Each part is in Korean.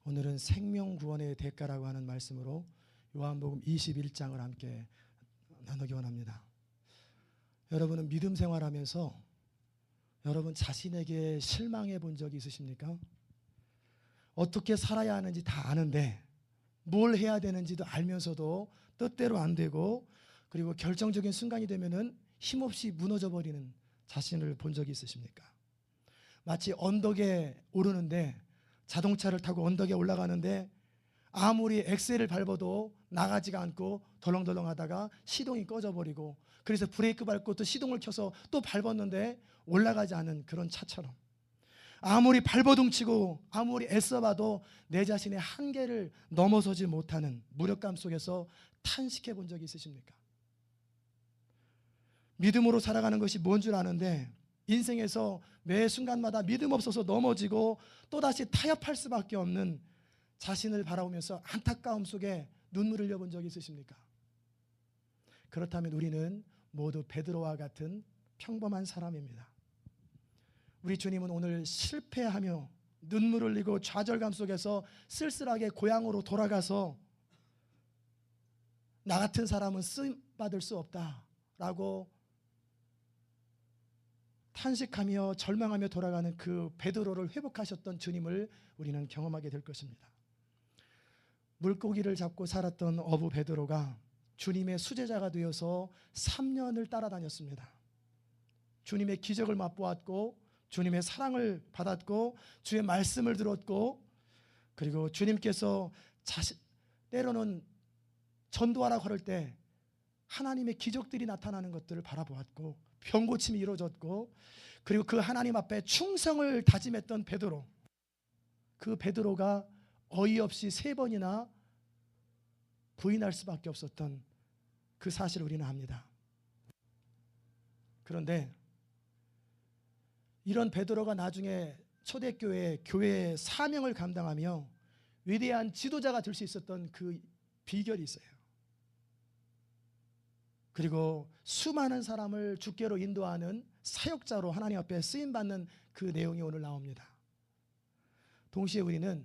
오늘은 생명구원의 대가라고 하는 말씀으로 요한복음 21장을 함께 나누기 원합니다. 여러분은 믿음 생활하면서 여러분 자신에게 실망해 본 적이 있으십니까? 어떻게 살아야 하는지 다 아는데 뭘 해야 되는지도 알면서도 뜻대로 안 되고, 그리고 결정적인 순간이 되면은 힘없이 무너져 버리는 자신을 본 적이 있으십니까? 마치 언덕에 오르는데, 자동차를 타고 언덕에 올라가는데 아무리 엑셀을 밟아도 나가지가 않고 덜렁덜렁 하다가 시동이 꺼져버리고, 그래서 브레이크 밟고 또 시동을 켜서 또 밟았는데 올라가지 않은 그런 차처럼, 아무리 발버둥치고 아무리 애써봐도 내 자신의 한계를 넘어서지 못하는 무력감 속에서 탄식해 본 적이 있으십니까? 믿음으로 살아가는 것이 뭔 줄 아는데 인생에서 매 순간마다 믿음 없어서 넘어지고 또다시 타협할 수밖에 없는 자신을 바라보면서 안타까움 속에 눈물을 흘려본 적이 있으십니까? 그렇다면 우리는 모두 베드로와 같은 평범한 사람입니다. 우리 주님은 오늘 실패하며 눈물을 흘리고 좌절감 속에서 쓸쓸하게 고향으로 돌아가서 나 같은 사람은 쓰임받을 수 없다라고 탄식하며 절망하며 돌아가는 그 베드로를 회복하셨던 주님을 우리는 경험하게 될 것입니다. 물고기를 잡고 살았던 어부 베드로가 주님의 수제자가 되어서 3년을 따라다녔습니다. 주님의 기적을 맛보았고 주님의 사랑을 받았고 주의 말씀을 들었고, 그리고 주님께서 때로는 전도하라고 할 때 하나님의 기적들이 나타나는 것들을 바라보았고 병고침이 이루어졌고, 그리고 그 하나님 앞에 충성을 다짐했던 베드로, 그 베드로가 어이없이 3번이나 부인할 수밖에 없었던 그 사실을 우리는 압니다. 그런데 이런 베드로가 나중에 초대교회 교회의 사명을 감당하며 위대한 지도자가 될 수 있었던 그 비결이 있어요. 그리고 수많은 사람을 주께로 인도하는 사역자로 하나님 앞에 쓰임받는 그 내용이 오늘 나옵니다. 동시에 우리는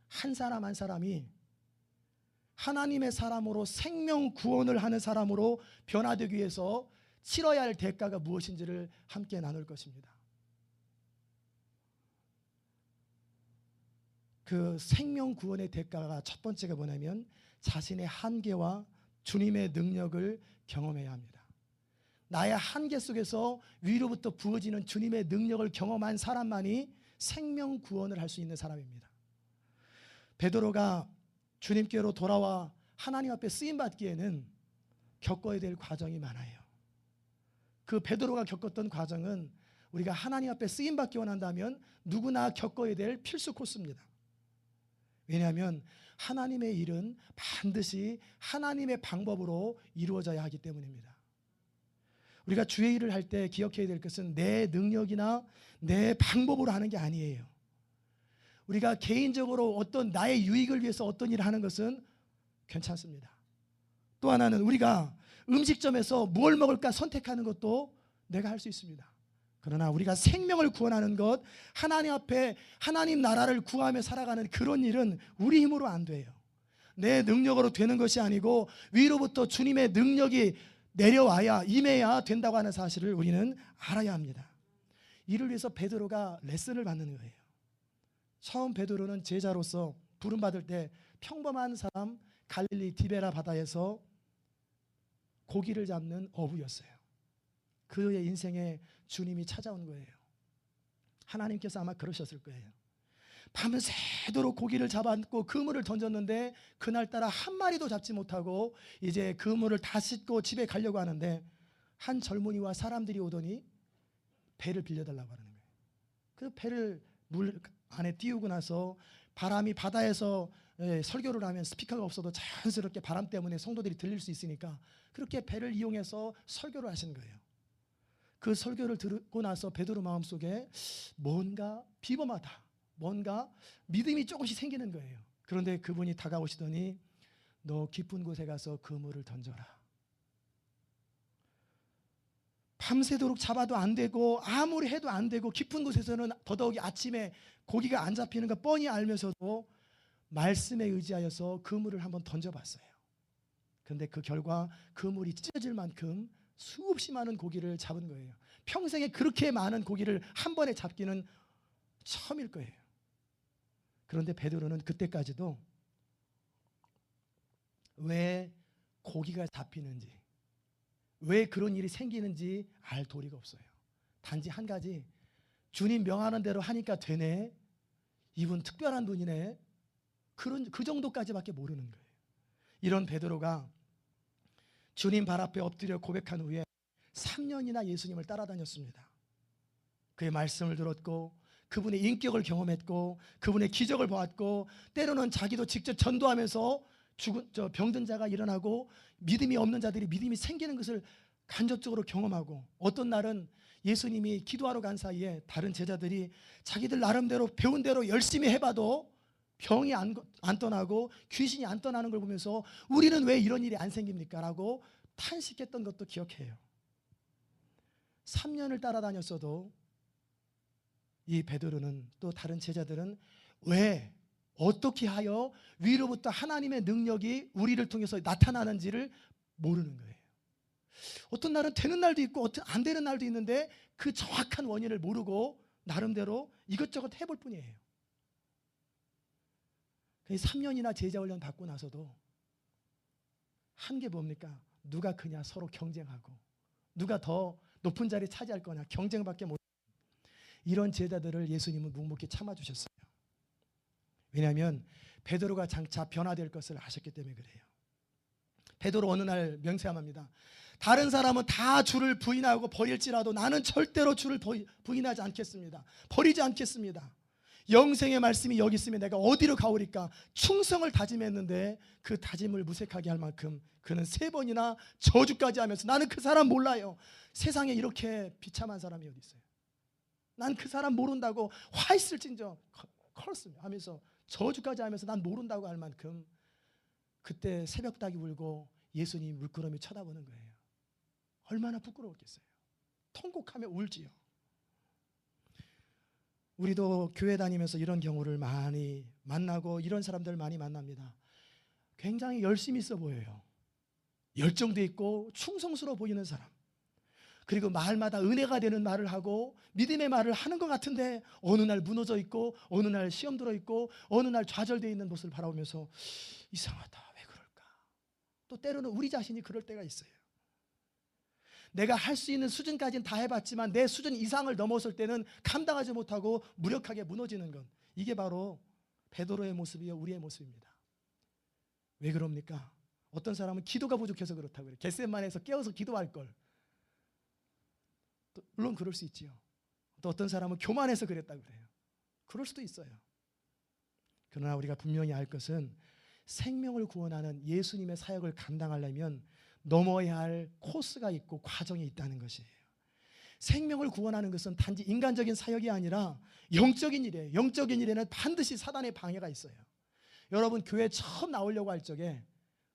한 사람 한 사람이 하나님의 사람으로 생명 구원을 하는 사람으로 변화되기 위해서 치러야 할 대가가 무엇인지를 함께 나눌 것입니다. 그 생명 구원의 대가가 첫 번째가 뭐냐면 자신의 한계와 주님의 능력을 경험해야 합니다. 나의 한계 속에서 위로부터 부어지는 주님의 능력을 경험한 사람만이 생명 구원을 할 수 있는 사람입니다. 베드로가 주님께로 돌아와 하나님 앞에 쓰임받기에는 겪어야 될 과정이 많아요. 그 베드로가 겪었던 과정은 우리가 하나님 앞에 쓰임받기 원한다면 누구나 겪어야 될 필수 코스입니다. 왜냐하면 하나님의 일은 반드시 하나님의 방법으로 이루어져야 하기 때문입니다. 우리가 주의 일을 할 때 기억해야 될 것은 내 능력이나 내 방법으로 하는 게 아니에요. 우리가 개인적으로 어떤 나의 유익을 위해서 어떤 일을 하는 것은 괜찮습니다. 또 하나는 우리가 음식점에서 뭘 먹을까 선택하는 것도 내가 할 수 있습니다. 그러나 우리가 생명을 구원하는 것, 하나님 앞에 하나님 나라를 구하며 살아가는 그런 일은 우리 힘으로 안 돼요. 내 능력으로 되는 것이 아니고 위로부터 주님의 능력이 내려와야, 임해야 된다고 하는 사실을 우리는 알아야 합니다. 이를 위해서 베드로가 레슨을 받는 거예요. 처음 베드로는 제자로서 부름받을 때 평범한 사람, 갈릴리 디베라 바다에서 고기를 잡는 어부였어요. 그의 인생에 주님이 찾아온 거예요. 하나님께서 아마 그러셨을 거예요. 밤새도록 고기를 잡았고 그물을 던졌는데 그날따라 한 마리도 잡지 못하고 이제 그물을 다 싣고 집에 가려고 하는데 한 젊은이와 사람들이 오더니 배를 빌려달라고 하는 거예요. 그 배를 물 안에 띄우고 나서 바람이 바다에서 설교를 하면 스피커가 없어도 자연스럽게 바람 때문에 성도들이 들릴 수 있으니까 그렇게 배를 이용해서 설교를 하신 거예요. 그 설교를 듣고 나서 베드로 마음속에 뭔가 비범하다, 뭔가 믿음이 조금씩 생기는 거예요. 그런데 그분이 다가오시더니 너 깊은 곳에 가서 그물을 던져라. 밤새도록 잡아도 안 되고 아무리 해도 안 되고 깊은 곳에서는 더더욱이 아침에 고기가 안 잡히는 거 뻔히 알면서도 말씀에 의지하여서 그물을 한번 던져봤어요. 그런데 그 결과 그물이 찢어질 만큼 수없이 많은 고기를 잡은 거예요. 평생에 그렇게 많은 고기를 한 번에 잡기는 처음일 거예요. 그런데 베드로는 그때까지도 왜 고기가 잡히는지, 왜 그런 일이 생기는지 알 도리가 없어요. 단지 한 가지, 주님 명하는 대로 하니까 되네, 이분 특별한 분이네, 그 정도까지밖에 모르는 거예요. 이런 베드로가 주님 발 앞에 엎드려 고백한 후에 3년이나 예수님을 따라다녔습니다. 그의 말씀을 들었고 그분의 인격을 경험했고 그분의 기적을 보았고, 때로는 자기도 직접 전도하면서 병든 자가 일어나고 믿음이 없는 자들이 믿음이 생기는 것을 간접적으로 경험하고, 어떤 날은 예수님이 기도하러 간 사이에 다른 제자들이 자기들 나름대로 배운 대로 열심히 해봐도 병이 안 떠나고 귀신이 안 떠나는 걸 보면서 우리는 왜 이런 일이 안 생깁니까? 라고 탄식했던 것도 기억해요. 3년을 따라다녔어도 이 베드로는, 또 다른 제자들은 왜, 어떻게 하여 위로부터 하나님의 능력이 우리를 통해서 나타나는지를 모르는 거예요. 어떤 날은 되는 날도 있고 어떤 안 되는 날도 있는데 그 정확한 원인을 모르고 나름대로 이것저것 해볼 뿐이에요. 3년이나 제자 훈련 받고 나서도 한 게 뭡니까? 누가 크냐 서로 경쟁하고, 누가 더 높은 자리 차지할 거냐 경쟁밖에 못. 이런 제자들을 예수님은 묵묵히 참아주셨어요. 왜냐하면 베드로가 장차 변화될 것을 아셨기 때문에 그래요. 베드로 어느 날 명세함합니다. 다른 사람은 다 주를 부인하고 버릴지라도 나는 절대로 주를 부인하지 않겠습니다. 버리지 않겠습니다. 영생의 말씀이 여기 있으면 내가 어디로 가오리까? 충성을 다짐했는데 그 다짐을 무색하게 할 만큼 그는 3번이나 저주까지 하면서 나는 그 사람 몰라요. 세상에 이렇게 비참한 사람이 어디 있어요? 난 그 사람 모른다고 화 있을진저 컬스 하면서 저주까지 하면서 난 모른다고 할 만큼, 그때 새벽닭이 울고 예수님 물끄러미 쳐다보는 거예요. 얼마나 부끄러웠겠어요. 통곡하며 울지요. 우리도 교회 다니면서 이런 경우를 많이 만나고 이런 사람들 많이 만납니다. 굉장히 열심히 있어 보여요. 열정도 있고 충성스러워 보이는 사람, 그리고 말마다 은혜가 되는 말을 하고 믿음의 말을 하는 것 같은데 어느 날 무너져 있고 어느 날 시험 들어 있고 어느 날 좌절되어 있는 모습을 바라보면서 이상하다, 왜 그럴까? 또 때로는 우리 자신이 그럴 때가 있어요. 내가 할 수 있는 수준까지는 다 해봤지만 내 수준 이상을 넘어설 때는 감당하지 못하고 무력하게 무너지는 것, 이게 바로 베드로의 모습이요 우리의 모습입니다. 왜 그럽니까? 어떤 사람은 기도가 부족해서 그렇다고 그래요. 겟세마네에서 깨어서 기도할 걸. 물론 그럴 수 있지요. 또 어떤 사람은 교만해서 그랬다고 그래요. 그럴 수도 있어요. 그러나 우리가 분명히 알 것은 생명을 구원하는 예수님의 사역을 감당하려면 넘어야 할 코스가 있고 과정이 있다는 것이에요. 생명을 구원하는 것은 단지 인간적인 사역이 아니라 영적인 일이에요. 영적인 일에는 반드시 사단의 방해가 있어요. 여러분 교회 처음 나오려고 할 적에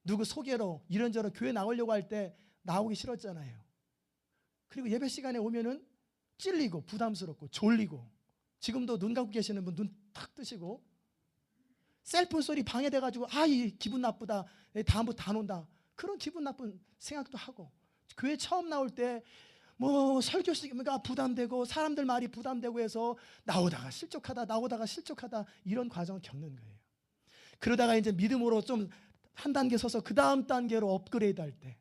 누구 소개로 이런저런 교회 나오려고 할 때 나오기 싫었잖아요. 그리고 예배 시간에 오면은 찔리고 부담스럽고 졸리고, 지금도 눈 감고 계시는 분 눈 탁 뜨시고 셀폰 소리 방해돼가지고 이 기분 나쁘다, 다음부터 안 온다, 그런 기분 나쁜 생각도 하고, 교회 처음 나올 때 뭐 설교 시간가 부담되고 사람들 말이 부담되고 해서 나오다가 실족하다 이런 과정을 겪는 거예요. 그러다가 이제 믿음으로 좀 한 단계 서서 그 다음 단계로 업그레이드 할 때,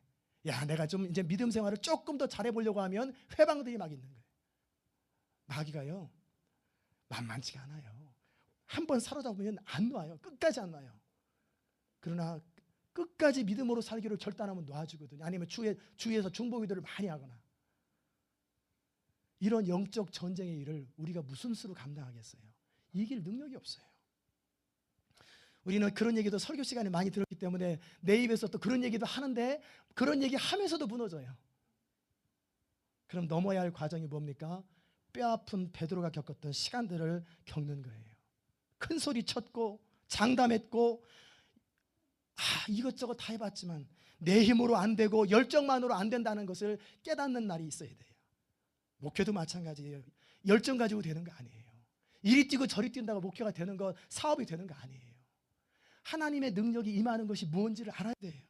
내가 좀 이제 믿음 생활을 조금 더 잘해보려고 하면 회방들이 막 있는 거예요. 마귀가요 만만치가 않아요. 한번 사로잡으면 안 놔요. 끝까지 안 놔요. 그러나 끝까지 믿음으로 살기를 결단하면 놔주거든요. 아니면 주위에서 중보기도를 많이 하거나. 이런 영적 전쟁의 일을 우리가 무슨 수로 감당하겠어요? 이길 능력이 없어요. 우리는 그런 얘기도 설교 시간에 많이 들었기 때문에 내 입에서 또 그런 얘기도 하는데 그런 얘기 하면서도 무너져요. 그럼 넘어야 할 과정이 뭡니까? 뼈아픈 베드로가 겪었던 시간들을 겪는 거예요. 큰 소리 쳤고 장담했고 이것저것 다 해봤지만 내 힘으로 안 되고 열정만으로 안 된다는 것을 깨닫는 날이 있어야 돼요. 목회도 마찬가지예요. 열정 가지고 되는 거 아니에요. 이리 뛰고 저리 뛴다고 목회가 되는 것, 사업이 되는 거 아니에요. 하나님의 능력이 임하는 것이 무엇인지를 알아야 돼요.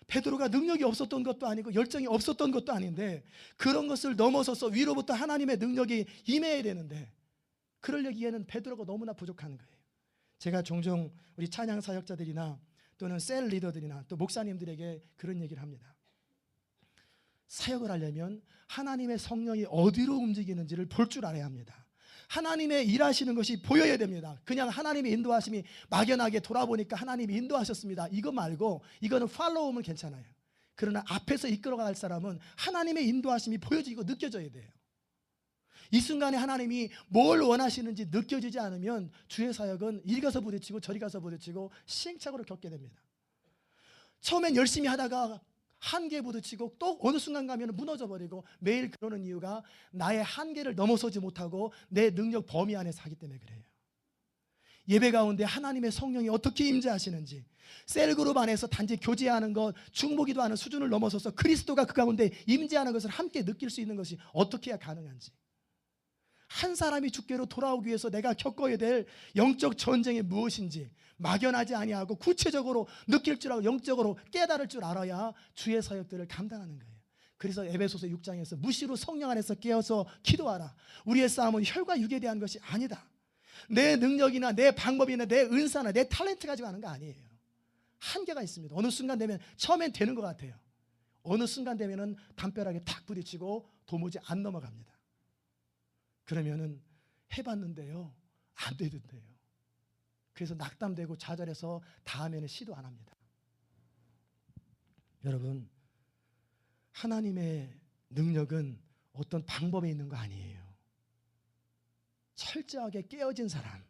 베드로가 능력이 없었던 것도 아니고 열정이 없었던 것도 아닌데 그런 것을 넘어서서 위로부터 하나님의 능력이 임해야 되는데 그러려기에는 베드로가 너무나 부족한 거예요. 제가 종종 우리 찬양 사역자들이나 또는 셀 리더들이나 또 목사님들에게 그런 얘기를 합니다. 사역을 하려면 하나님의 성령이 어디로 움직이는지를 볼 줄 알아야 합니다. 하나님의 일하시는 것이 보여야 됩니다. 그냥 하나님의 인도하심이 막연하게 돌아보니까 하나님이 인도하셨습니다, 이거 말고 이거는 팔로우면 괜찮아요. 그러나 앞에서 이끌어갈 사람은 하나님의 인도하심이 보여지고 느껴져야 돼요. 이 순간에 하나님이 뭘 원하시는지 느껴지지 않으면 주의 사역은 이리 가서 부딪히고 저리 가서 부딪히고 시행착오를 겪게 됩니다. 처음엔 열심히 하다가 한계에 부딪히고 또 어느 순간 가면 무너져 버리고 매일 그러는 이유가 나의 한계를 넘어서지 못하고 내 능력 범위 안에 사기 때문에 그래요. 예배 가운데 하나님의 성령이 어떻게 임재하시는지, 셀그룹 안에서 단지 교제하는 것, 중보기도 하는 수준을 넘어서서 그리스도가 그 가운데 임재하는 것을 함께 느낄 수 있는 것이 어떻게 해야 가능한지, 한 사람이 주께로 돌아오기 위해서 내가 겪어야 될 영적 전쟁이 무엇인지 막연하지 아니하고 구체적으로 느낄 줄 알고 영적으로 깨달을 줄 알아야 주의 사역들을 감당하는 거예요. 그래서 에베소서 6장에서 무시로 성령 안에서 깨어서 기도하라. 우리의 싸움은 혈과 육에 대한 것이 아니다. 내 능력이나 내 방법이나 내 은사나 내 탤런트 가지고 하는 거 아니에요. 한계가 있습니다. 어느 순간 되면 처음엔 되는 것 같아요. 어느 순간 되면은 담벼락에 탁 부딪히고 도무지 안 넘어갑니다. 그러면은 해봤는데요, 안 되던데요. 그래서 낙담되고 좌절해서 다음에는 시도 안 합니다. 여러분, 하나님의 능력은 어떤 방법에 있는 거 아니에요. 철저하게 깨어진 사람,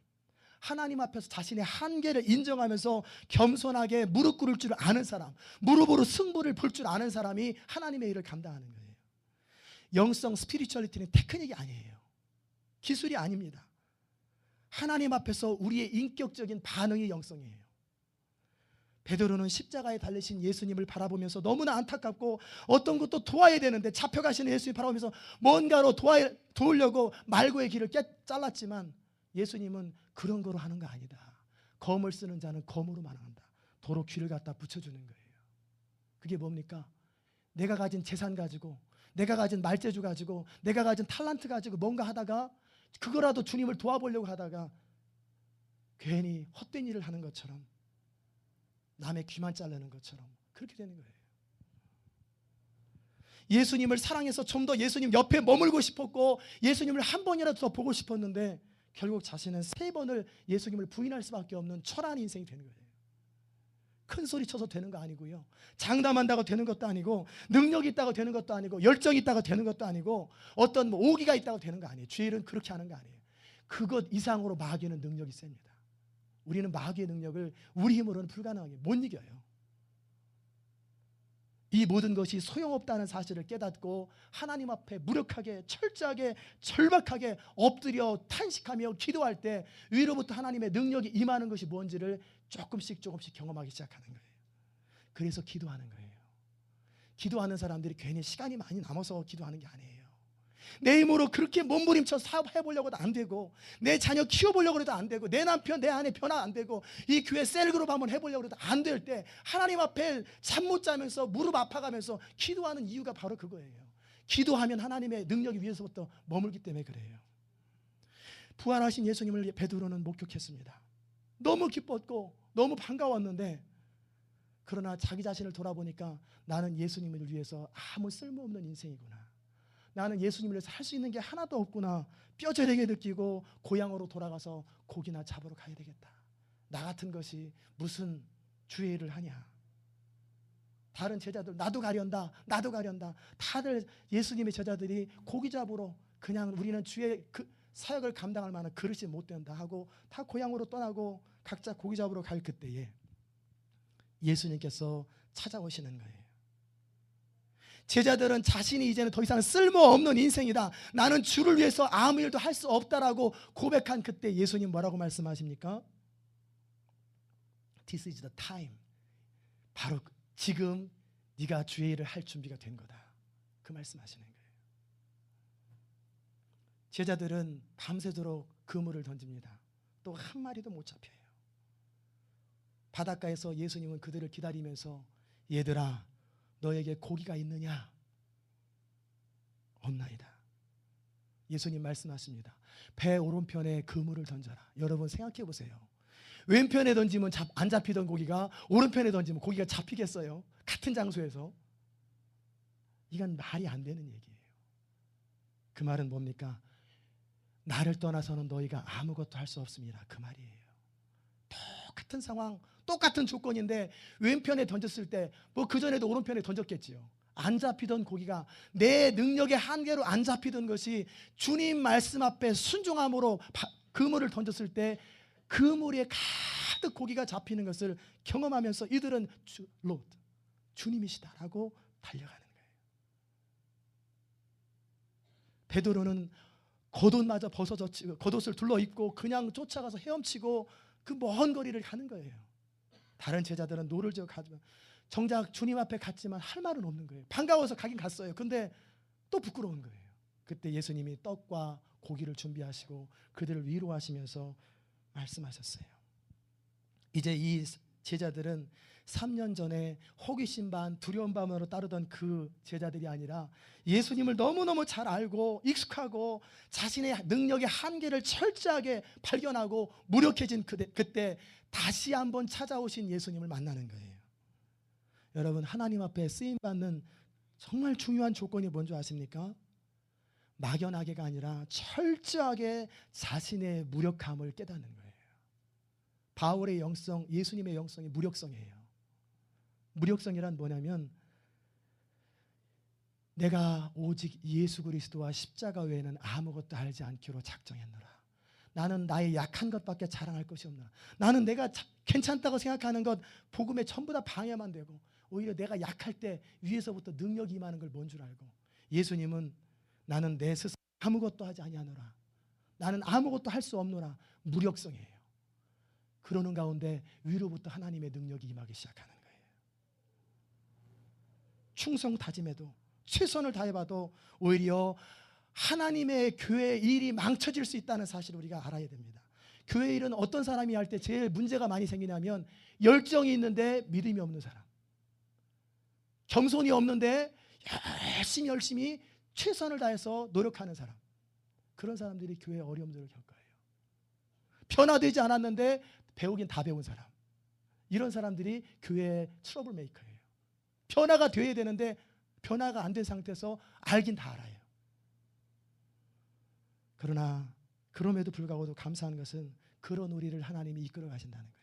하나님 앞에서 자신의 한계를 인정하면서 겸손하게 무릎 꿇을 줄 아는 사람, 무릎으로 승부를 볼 줄 아는 사람이 하나님의 일을 감당하는 거예요. 영성 스피리추얼리티는 테크닉이 아니에요. 기술이 아닙니다. 하나님 앞에서 우리의 인격적인 반응이 영성이에요. 베드로는 십자가에 달리신 예수님을 바라보면서 너무나 안타깝고 어떤 것도 도와야 되는데 잡혀가시는 예수님 바라보면서 뭔가로 도우려고 말고의 길을 잘랐지만 예수님은 그런 거로 하는 거 아니다. 검을 쓰는 자는 검으로만 한다. 도로 귀를 갖다 붙여주는 거예요. 그게 뭡니까? 내가 가진 재산 가지고, 내가 가진 말재주 가지고, 내가 가진 탤런트 가지고 뭔가 하다가 그거라도 주님을 도와보려고 하다가 괜히 헛된 일을 하는 것처럼, 남의 귀만 자르는 것처럼 그렇게 되는 거예요. 예수님을 사랑해서 좀 더 예수님 옆에 머물고 싶었고 예수님을 한 번이라도 더 보고 싶었는데 결국 자신은 3번을 예수님을 부인할 수밖에 없는 초라한 인생이 되는 거예요. 큰 소리 쳐서 되는 거 아니고요, 장담한다고 되는 것도 아니고, 능력이 있다고 되는 것도 아니고, 열정이 있다고 되는 것도 아니고, 어떤 오기가 있다고 되는 거 아니에요. 주의 일은 그렇게 하는 거 아니에요. 그것 이상으로 마귀는 능력이 셉니다. 우리는 마귀의 능력을 우리 힘으로는 불가능하게 못 이겨요. 이 모든 것이 소용없다는 사실을 깨닫고 하나님 앞에 무력하게, 철저하게, 절박하게 엎드려 탄식하며 기도할 때 위로부터 하나님의 능력이 임하는 것이 뭔지를 조금씩 경험하기 시작하는 거예요. 그래서 기도하는 거예요. 기도하는 사람들이 괜히 시간이 많이 남아서 기도하는 게 아니에요. 내 힘으로 그렇게 몸부림쳐 사업해보려고도 안 되고, 내 자녀 키워보려고 해도 안 되고, 내 남편 내 아내 변화 안 되고, 이 교회 셀그룹 한번 해보려고 해도 안 될 때 하나님 앞에 잠 못 자면서 무릎 아파가면서 기도하는 이유가 바로 그거예요. 기도하면 하나님의 능력이 위에서부터 머물기 때문에 그래요. 부활하신 예수님을 베드로는 목격했습니다. 너무 기뻤고 너무 반가웠는데, 그러나 자기 자신을 돌아보니까 나는 예수님을 위해서 아무 쓸모없는 인생이구나, 나는 예수님을 위해서 할 수 있는 게 하나도 없구나 뼈저리게 느끼고 고향으로 돌아가서 고기나 잡으러 가야 되겠다. 나 같은 것이 무슨 주의 일을 하냐. 다른 제자들 나도 가련다 다들 예수님의 제자들이 고기 잡으러, 그냥 우리는 주의 그 사역을 감당할 만한 그릇이 못 된다 하고 다 고향으로 떠나고 각자 고기 잡으러 갈 그때에 예수님께서 찾아오시는 거예요. 제자들은 자신이 이제는 더 이상 쓸모없는 인생이다, 나는 주를 위해서 아무 일도 할 수 없다라고 고백한 그때 예수님 뭐라고 말씀하십니까? This is the time. 바로 지금 네가 주의 일을 할 준비가 된 거다, 그 말씀하시는 거예요. 제자들은 밤새도록 그물을 던집니다. 또 한 마리도 못 잡혀요. 바닷가에서 예수님은 그들을 기다리면서 얘들아 너에게 고기가 있느냐? 없나이다. 예수님 말씀하십니다. 배 오른편에 그물을 던져라. 여러분 생각해 보세요. 왼편에 던지면 안 잡히던 고기가 오른편에 던지면 고기가 잡히겠어요? 같은 장소에서. 이건 말이 안 되는 얘기예요. 그 말은 뭡니까? 나를 떠나서는 너희가 아무것도 할 수 없습니다. 그 말이에요. 똑같은 상황, 똑같은 조건인데 왼편에 던졌을 때 뭐 그전에도 오른편에 던졌겠지요. 안 잡히던 고기가 내 능력의 한계로 안 잡히던 것이 주님 말씀 앞에 순종함으로 그물을 던졌을 때 그물에 가득 고기가 잡히는 것을 경험하면서 이들은 로드, 주님이시다라고 달려가는 거예요. 베드로는 겉옷마저 벗어졌지, 겉옷을 둘러 입고 그냥 쫓아가서 헤엄치고 그 먼 거리를 가는 거예요. 다른 제자들은 노를 지어 가지만 정작 주님 앞에 갔지만 할 말은 없는 거예요. 반가워서 가긴 갔어요. 근데 또 부끄러운 거예요. 그때 예수님이 떡과 고기를 준비하시고 그들을 위로하시면서 말씀하셨어요. 이제 이 제자들은 3년 전에 호기심 반 두려움 반으로 따르던 그 제자들이 아니라 예수님을 너무너무 잘 알고 익숙하고 자신의 능력의 한계를 철저하게 발견하고 무력해진 그때 다시 한번 찾아오신 예수님을 만나는 거예요. 여러분, 하나님 앞에 쓰임받는 정말 중요한 조건이 뭔지 아십니까? 막연하게가 아니라 철저하게 자신의 무력함을 깨닫는 거예요. 바울의 영성, 예수님의 영성이 무력성이에요. 무력성이란 뭐냐면 내가 오직 예수 그리스도와 십자가 외에는 아무것도 알지 않기로 작정했노라. 나는 나의 약한 것밖에 자랑할 것이 없노라. 나는 내가 괜찮다고 생각하는 것 복음에 전부 다 방해만 되고 오히려 내가 약할 때 위에서부터 능력이 임하는 걸 뭔 줄 알고 예수님은 나는 내 스스로 아무것도 하지 아니하노라. 나는 아무것도 할 수 없노라. 무력성이에요. 그러는 가운데 위로부터 하나님의 능력이 임하기 시작하는 거예요. 충성 다짐해도 최선을 다해봐도 오히려 하나님의 교회 일이 망쳐질 수 있다는 사실을 우리가 알아야 됩니다. 교회 일은 어떤 사람이 할 때 제일 문제가 많이 생기냐면 열정이 있는데 믿음이 없는 사람, 겸손이 없는데 열심히 최선을 다해서 노력하는 사람, 그런 사람들이 교회의 어려움들을 겪어요. 변화되지 않았는데 배우긴 다 배운 사람, 이런 사람들이 교회의 트러블 메이커예요. 변화가 돼야 되는데 변화가 안 된 상태에서 알긴 다 알아요. 그러나 그럼에도 불구하고 감사한 것은 그런 우리를 하나님이 이끌어 가신다는 거예요.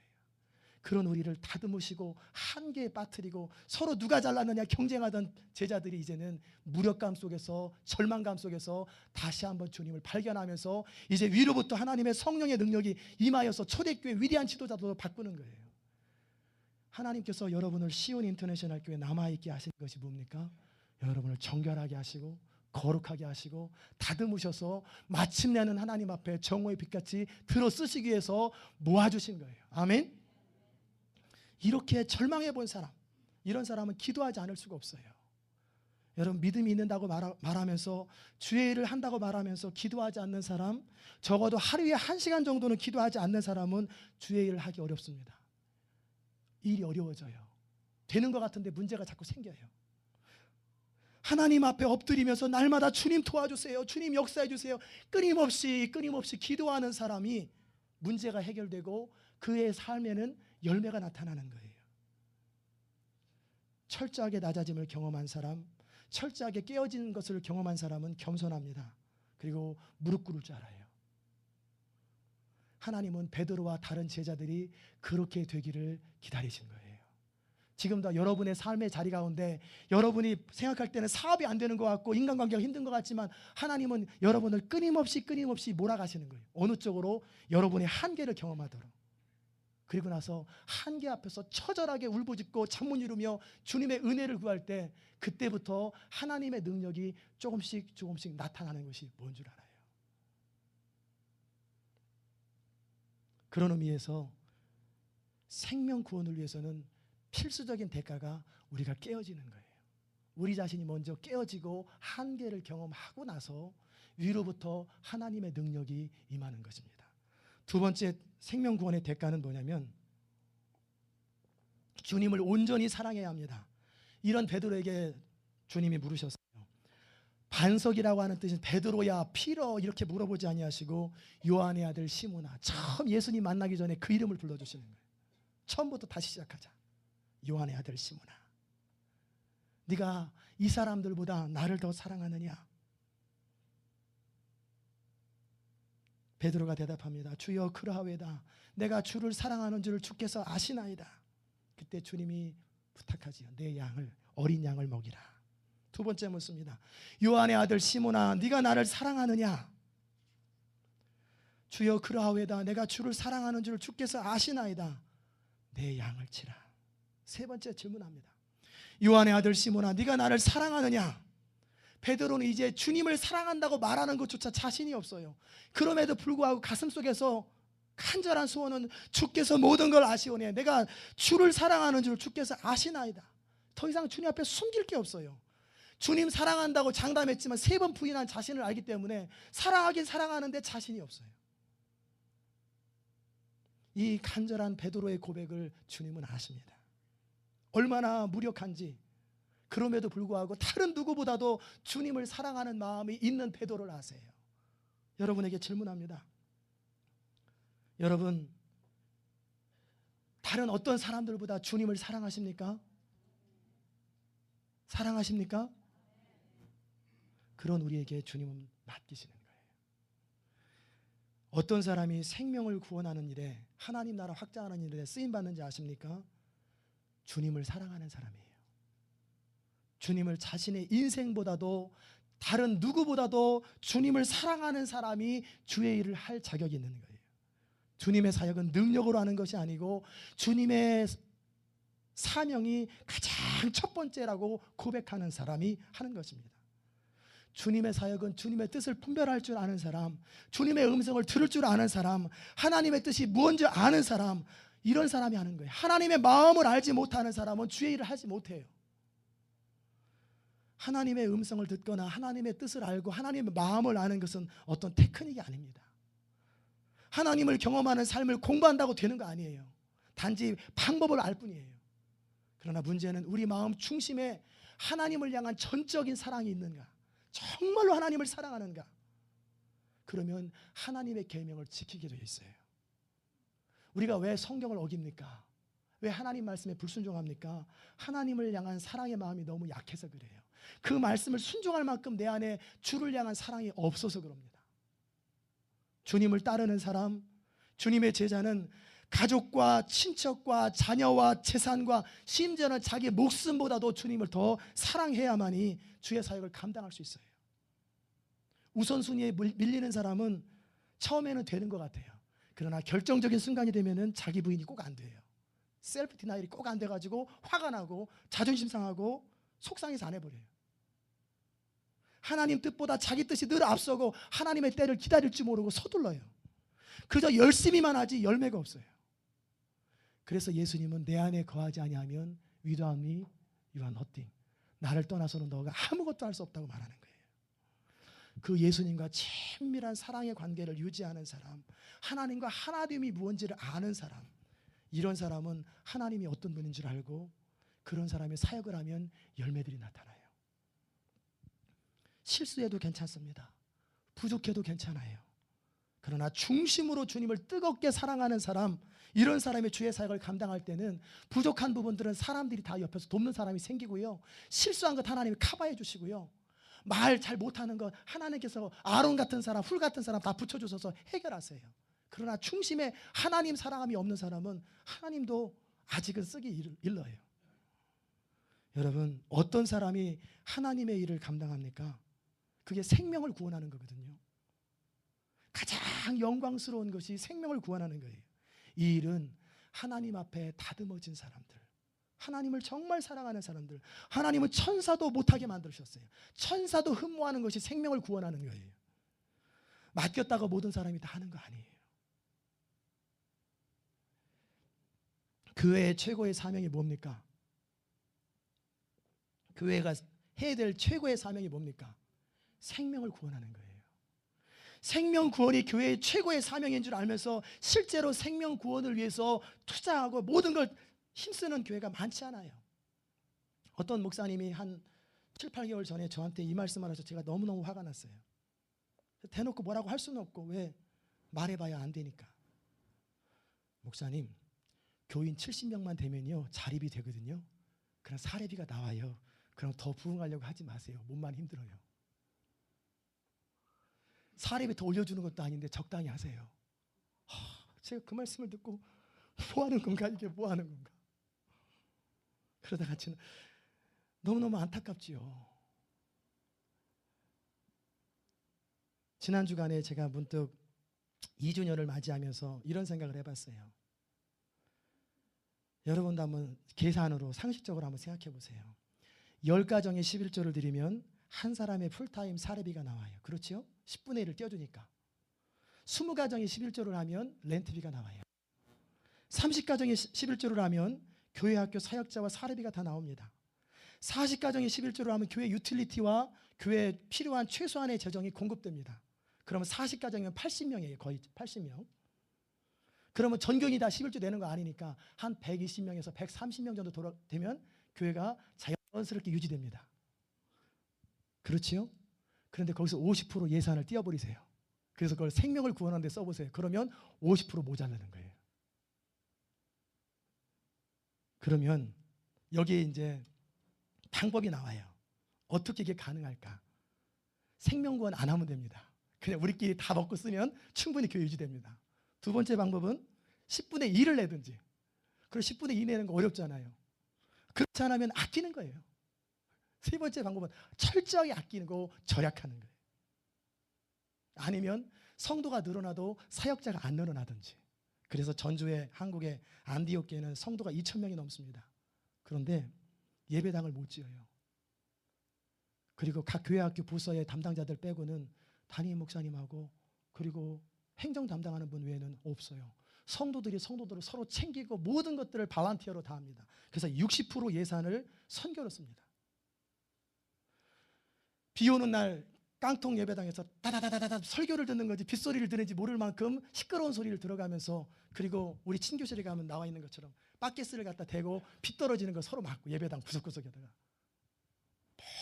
그런 우리를 다듬으시고 한계에 빠뜨리고 서로 누가 잘났느냐 경쟁하던 제자들이 이제는 무력감 속에서 절망감 속에서 다시 한번 주님을 발견하면서 이제 위로부터 하나님의 성령의 능력이 임하여서 초대교회 위대한 지도자도 바꾸는 거예요. 하나님께서 여러분을 시온 인터내셔널 교회 남아있게 하신 것이 뭡니까? 여러분을 정결하게 하시고 거룩하게 하시고 다듬으셔서 마침내는 하나님 앞에 정오의 빛같이 들어 쓰시기 위해서 모아주신 거예요. 아멘. 이렇게 절망해 본 사람, 이런 사람은 기도하지 않을 수가 없어요. 여러분, 믿음이 있는다고 말하면서 주의 일을 한다고 말하면서 기도하지 않는 사람, 적어도 하루에 1시간 정도는 기도하지 않는 사람은 주의 일을 하기 어렵습니다. 일이 어려워져요. 되는 것 같은데 문제가 자꾸 생겨요. 하나님 앞에 엎드리면서 날마다 주님 도와주세요, 주님 역사해 주세요, 끊임없이 기도하는 사람이 문제가 해결되고 그의 삶에는 열매가 나타나는 거예요. 철저하게 낮아짐을 경험한 사람, 철저하게 깨어지는 것을 경험한 사람은 겸손합니다. 그리고 무릎 꿇을 줄 알아요. 하나님은 베드로와 다른 제자들이 그렇게 되기를 기다리신 거예요. 지금도 여러분의 삶의 자리 가운데 여러분이 생각할 때는 사업이 안 되는 것 같고 인간관계가 힘든 것 같지만 하나님은 여러분을 끊임없이 몰아가시는 거예요. 어느 쪽으로? 여러분의 한계를 경험하도록. 그리고 나서 한계 앞에서 처절하게 울부짖고 창문 이루며 주님의 은혜를 구할 때 그때부터 하나님의 능력이 조금씩 나타나는 것이 뭔 줄 알아요. 그런 의미에서 생명 구원을 위해서는 필수적인 대가가 우리가 깨어지는 거예요. 우리 자신이 먼저 깨어지고 한계를 경험하고 나서 위로부터 하나님의 능력이 임하는 것입니다. 두 번째 생명 구원의 대가는 뭐냐면 주님을 온전히 사랑해야 합니다. 이런 베드로에게 주님이 물으셨어요. 반석이라고 하는 뜻은 베드로야 피러 이렇게 물어보지 아니하시고 요한의 아들 시몬아, 처음 예수님 만나기 전에 그 이름을 불러주시는 거예요. 처음부터 다시 시작하자. 요한의 아들 시몬아, 네가 이 사람들보다 나를 더 사랑하느냐? 베드로가 대답합니다. 주여 그러하외다. 내가 주를 사랑하는 줄을 주께서 아시나이다. 그때 주님이 부탁하지요. 내 양을, 어린 양을 먹이라. 두 번째 묻습니다. 요한의 아들 시몬아, 네가 나를 사랑하느냐? 주여 그러하외다. 내가 주를 사랑하는 줄을 주께서 아시나이다. 내 양을 치라. 세 번째 질문합니다. 요한의 아들 시몬아, 네가 나를 사랑하느냐? 베드로는 이제 주님을 사랑한다고 말하는 것조차 자신이 없어요. 그럼에도 불구하고 가슴속에서 간절한 소원은 주께서 모든 걸 아시오네. 내가 주를 사랑하는 줄 주께서 아시나이다. 더 이상 주님 앞에 숨길 게 없어요. 주님 사랑한다고 장담했지만 3번 부인한 자신을 알기 때문에 사랑하긴 사랑하는데 자신이 없어요. 이 간절한 베드로의 고백을 주님은 아십니다. 얼마나 무력한지. 그럼에도 불구하고 다른 누구보다도 주님을 사랑하는 마음이 있는 베드로를 아세요. 여러분에게 질문합니다. 여러분, 다른 어떤 사람들보다 주님을 사랑하십니까? 사랑하십니까? 그런 우리에게 주님은 맡기시는 거예요. 어떤 사람이 생명을 구원하는 일에, 하나님 나라 확장하는 일에 쓰임받는지 아십니까? 주님을 사랑하는 사람이에요. 주님을 자신의 인생보다도 다른 누구보다도 주님을 사랑하는 사람이 주의 일을 할 자격이 있는 거예요. 주님의 사역은 능력으로 하는 것이 아니고 주님의 사명이 가장 첫 번째라고 고백하는 사람이 하는 것입니다. 주님의 사역은 주님의 뜻을 분별할 줄 아는 사람, 주님의 음성을 들을 줄 아는 사람, 하나님의 뜻이 무엇인지 아는 사람, 이런 사람이 하는 거예요. 하나님의 마음을 알지 못하는 사람은 주의 일을 하지 못해요. 하나님의 음성을 듣거나 하나님의 뜻을 알고 하나님의 마음을 아는 것은 어떤 테크닉이 아닙니다. 하나님을 경험하는 삶을 공부한다고 되는 거 아니에요. 단지 방법을 알 뿐이에요. 그러나 문제는 우리 마음 중심에 하나님을 향한 전적인 사랑이 있는가? 정말로 하나님을 사랑하는가? 그러면 하나님의 계명을 지키게 되어 있어요. 우리가 왜 성경을 어깁니까? 왜 하나님 말씀에 불순종합니까? 하나님을 향한 사랑의 마음이 너무 약해서 그래요. 그 말씀을 순종할 만큼 내 안에 주를 향한 사랑이 없어서 그럽니다. 주님을 따르는 사람, 주님의 제자는 가족과 친척과 자녀와 재산과 심지어는 자기 목숨보다도 주님을 더 사랑해야만이 주의 사역을 감당할 수 있어요. 우선순위에 밀리는 사람은 처음에는 되는 것 같아요. 그러나 결정적인 순간이 되면은 자기 부인이 꼭 안 돼요. 셀프 디나일이 꼭 안 돼가지고 화가 나고 자존심 상하고 속상해서 안 해버려요. 하나님 뜻보다 자기 뜻이 늘 앞서고 하나님의 때를 기다릴 줄 모르고 서둘러요. 그저 열심히만 하지 열매가 없어요. 그래서 예수님은 내 안에 거하지 아니하면 without me you are nothing. 나를 떠나서는 너가 아무것도 할 수 없다고 말하는 거예요. 그 예수님과 친밀한 사랑의 관계를 유지하는 사람, 하나님과 하나됨이 무엇인지를 아는 사람, 이런 사람은 하나님이 어떤 분인 줄 알고 그런 사람의 사역을 하면 열매들이 나타나요. 실수해도 괜찮습니다. 부족해도 괜찮아요. 그러나 중심으로 주님을 뜨겁게 사랑하는 사람, 이런 사람의 주의 사역을 감당할 때는 부족한 부분들은 사람들이 다 옆에서 돕는 사람이 생기고요, 실수한 것 하나님이 커버해 주시고요, 말 잘 못하는 것 하나님께서 아론 같은 사람, 훌 같은 사람 다 붙여주셔서 해결하세요. 그러나 중심에 하나님 사랑함이 없는 사람은 하나님도 아직은 쓰기 일러요. 여러분, 어떤 사람이 하나님의 일을 감당합니까? 그게 생명을 구원하는 거거든요. 가장 영광스러운 것이 생명을 구원하는 거예요. 이 일은 하나님 앞에 다듬어진 사람들, 하나님을 정말 사랑하는 사람들, 하나님은 천사도 못하게 만드셨어요. 천사도 흠모하는 것이 생명을 구원하는 거예요. 맡겼다고 모든 사람이 다 하는 거 아니에요. 교회의 최고의 사명이 뭡니까? 교회가 해야 될 최고의 사명이 뭡니까? 생명을 구원하는 거예요. 생명 구원이 교회의 최고의 사명인 줄 알면서 실제로 생명 구원을 위해서 투자하고 모든 걸 힘쓰는 교회가 많지 않아요. 어떤 목사님이 한 7, 8개월 전에 저한테 이 말씀을 하셔서 제가 너무너무 화가 났어요. 대놓고 뭐라고 할 수는 없고 왜 말해봐야 안 되니까. 목사님, 교인 70명만 되면요 자립이 되거든요. 그럼 사례비가 나와요. 그럼 더 부흥하려고 하지 마세요. 몸만 힘들어요. 사례비 더 올려주는 것도 아닌데 적당히 하세요. 제가 그 말씀을 듣고 뭐 하는 건가, 이게 뭐 하는 건가. 그러다가 저는 너무너무 안타깝지요. 지난 주간에 제가 문득 2주년을 맞이하면서 이런 생각을 해봤어요. 여러분도 한번 계산으로 상식적으로 한번 생각해 보세요. 10가정에 11조를 드리면 한 사람의 풀타임 사례비가 나와요. 그렇죠? 10분의 1을 떼어주니까. 20가정에 11조를 하면 렌트비가 나와요. 30가정에 11조를 하면 교회 학교 사역자와 사례비가 다 나옵니다. 40가정에 11조를 하면 교회 유틸리티와 교회에 필요한 최소한의 재정이 공급됩니다. 그러면 40가정이면 80명이에요. 거의 80명. 그러면 전교인이 다 11조 되는 거 아니니까 한 120명에서 130명 정도 되면 교회가 자연스럽게 유지됩니다. 그렇지요? 그런데 거기서 50% 예산을 띄워버리세요. 그래서 그걸 생명을 구원하는 데 써보세요. 그러면 50% 모자라는 거예요. 그러면 여기에 이제 방법이 나와요. 어떻게 이게 가능할까? 생명구원 안 하면 됩니다. 그냥 우리끼리 다 먹고 쓰면 충분히 교회 유지됩니다. 두 번째 방법은 10분의 1을 내든지. 그리고 10분의 2 내는 거 어렵잖아요. 그렇지 않으면 아끼는 거예요. 세 번째 방법은 철저하게 아끼는 거, 절약하는 거예요. 아니면 성도가 늘어나도 사역자가 안 늘어나든지. 그래서 전주에 한국의 안디옥교회는 성도가 2,000명이 넘습니다. 그런데 예배당을 못 지어요. 그리고 각 교회학교 부서의 담당자들 빼고는 담임 목사님하고 그리고 행정 담당하는 분 외에는 없어요. 성도들이 성도들을 서로 챙기고 모든 것들을 발란티어로 다 합니다. 그래서 60% 예산을 선교로 씁니다. 비 오는 날 깡통 예배당에서 다다다다다 설교를 듣는 건지 빗소리를 들는지 모를 만큼 시끄러운 소리를 들어가면서, 그리고 우리 친교실에 가면 나와 있는 것처럼 바켓을 갖다 대고 빗 떨어지는 거 서로 맞고 예배당 구석구석에다가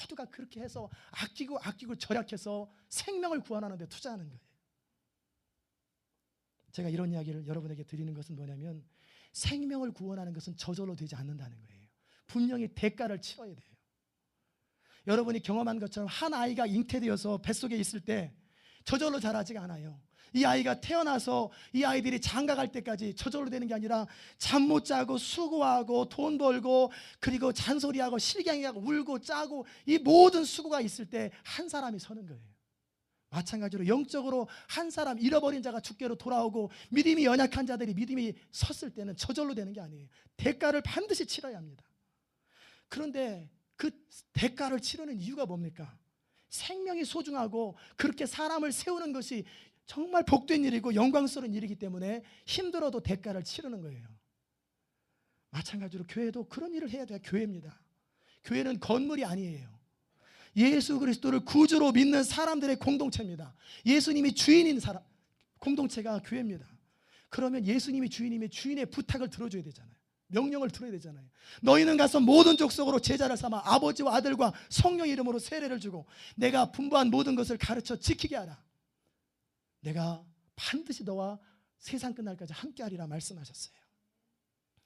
모두가 그렇게 해서 아끼고 절약해서 생명을 구원하는 데 투자하는 거예요. 제가 이런 이야기를 여러분에게 드리는 것은 뭐냐면, 생명을 구원하는 것은 저절로 되지 않는다는 거예요. 분명히 대가를 치러야 돼요. 여러분이 경험한 것처럼 한 아이가 잉태되어서 뱃속에 있을 때 저절로 자라지가 않아요. 이 아이가 태어나서 이 아이들이 장가갈 때까지 저절로 되는 게 아니라 잠 못 자고 수고하고 돈 벌고 그리고 잔소리하고 실갱이하고 울고 짜고 이 모든 수고가 있을 때 한 사람이 서는 거예요. 마찬가지로 영적으로 한 사람 잃어버린 자가 주께로 돌아오고 믿음이 연약한 자들이 믿음이 섰을 때는 저절로 되는 게 아니에요. 대가를 반드시 치러야 합니다. 그런데 그 대가를 치르는 이유가 뭡니까? 생명이 소중하고 그렇게 사람을 세우는 것이 정말 복된 일이고 영광스러운 일이기 때문에 힘들어도 대가를 치르는 거예요. 마찬가지로 교회도 그런 일을 해야 돼요. 교회입니다. 교회는 건물이 아니에요. 예수 그리스도를 구주로 믿는 사람들의 공동체입니다. 예수님이 주인인 사람 공동체가 교회입니다. 그러면 예수님이 주인이면 주인의 부탁을 들어줘야 되잖아요. 명령을 들어야 되잖아요. 너희는 가서 모든 족속으로 제자를 삼아 아버지와 아들과 성령 이름으로 세례를 주고 내가 분부한 모든 것을 가르쳐 지키게 하라. 내가 반드시 너와 세상 끝날까지 함께하리라 말씀하셨어요.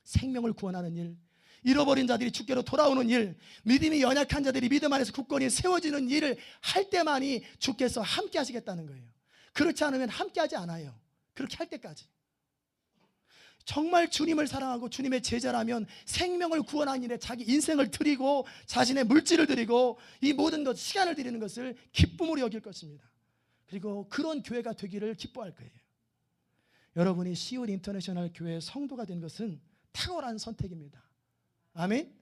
생명을 구원하는 일, 잃어버린 자들이 주께로 돌아오는 일, 믿음이 연약한 자들이 믿음 안에서 굳건히 세워지는 일을 할 때만이 주께서 함께 하시겠다는 거예요. 그렇지 않으면 함께 하지 않아요. 그렇게 할 때까지. 정말 주님을 사랑하고 주님의 제자라면 생명을 구원하는 일에 자기 인생을 드리고 자신의 물질을 드리고 이 모든 것, 시간을 드리는 것을 기쁨으로 여길 것입니다. 그리고 그런 교회가 되기를 기뻐할 거예요. 여러분이 시온 인터내셔널 교회의 성도가 된 것은 탁월한 선택입니다. 아멘?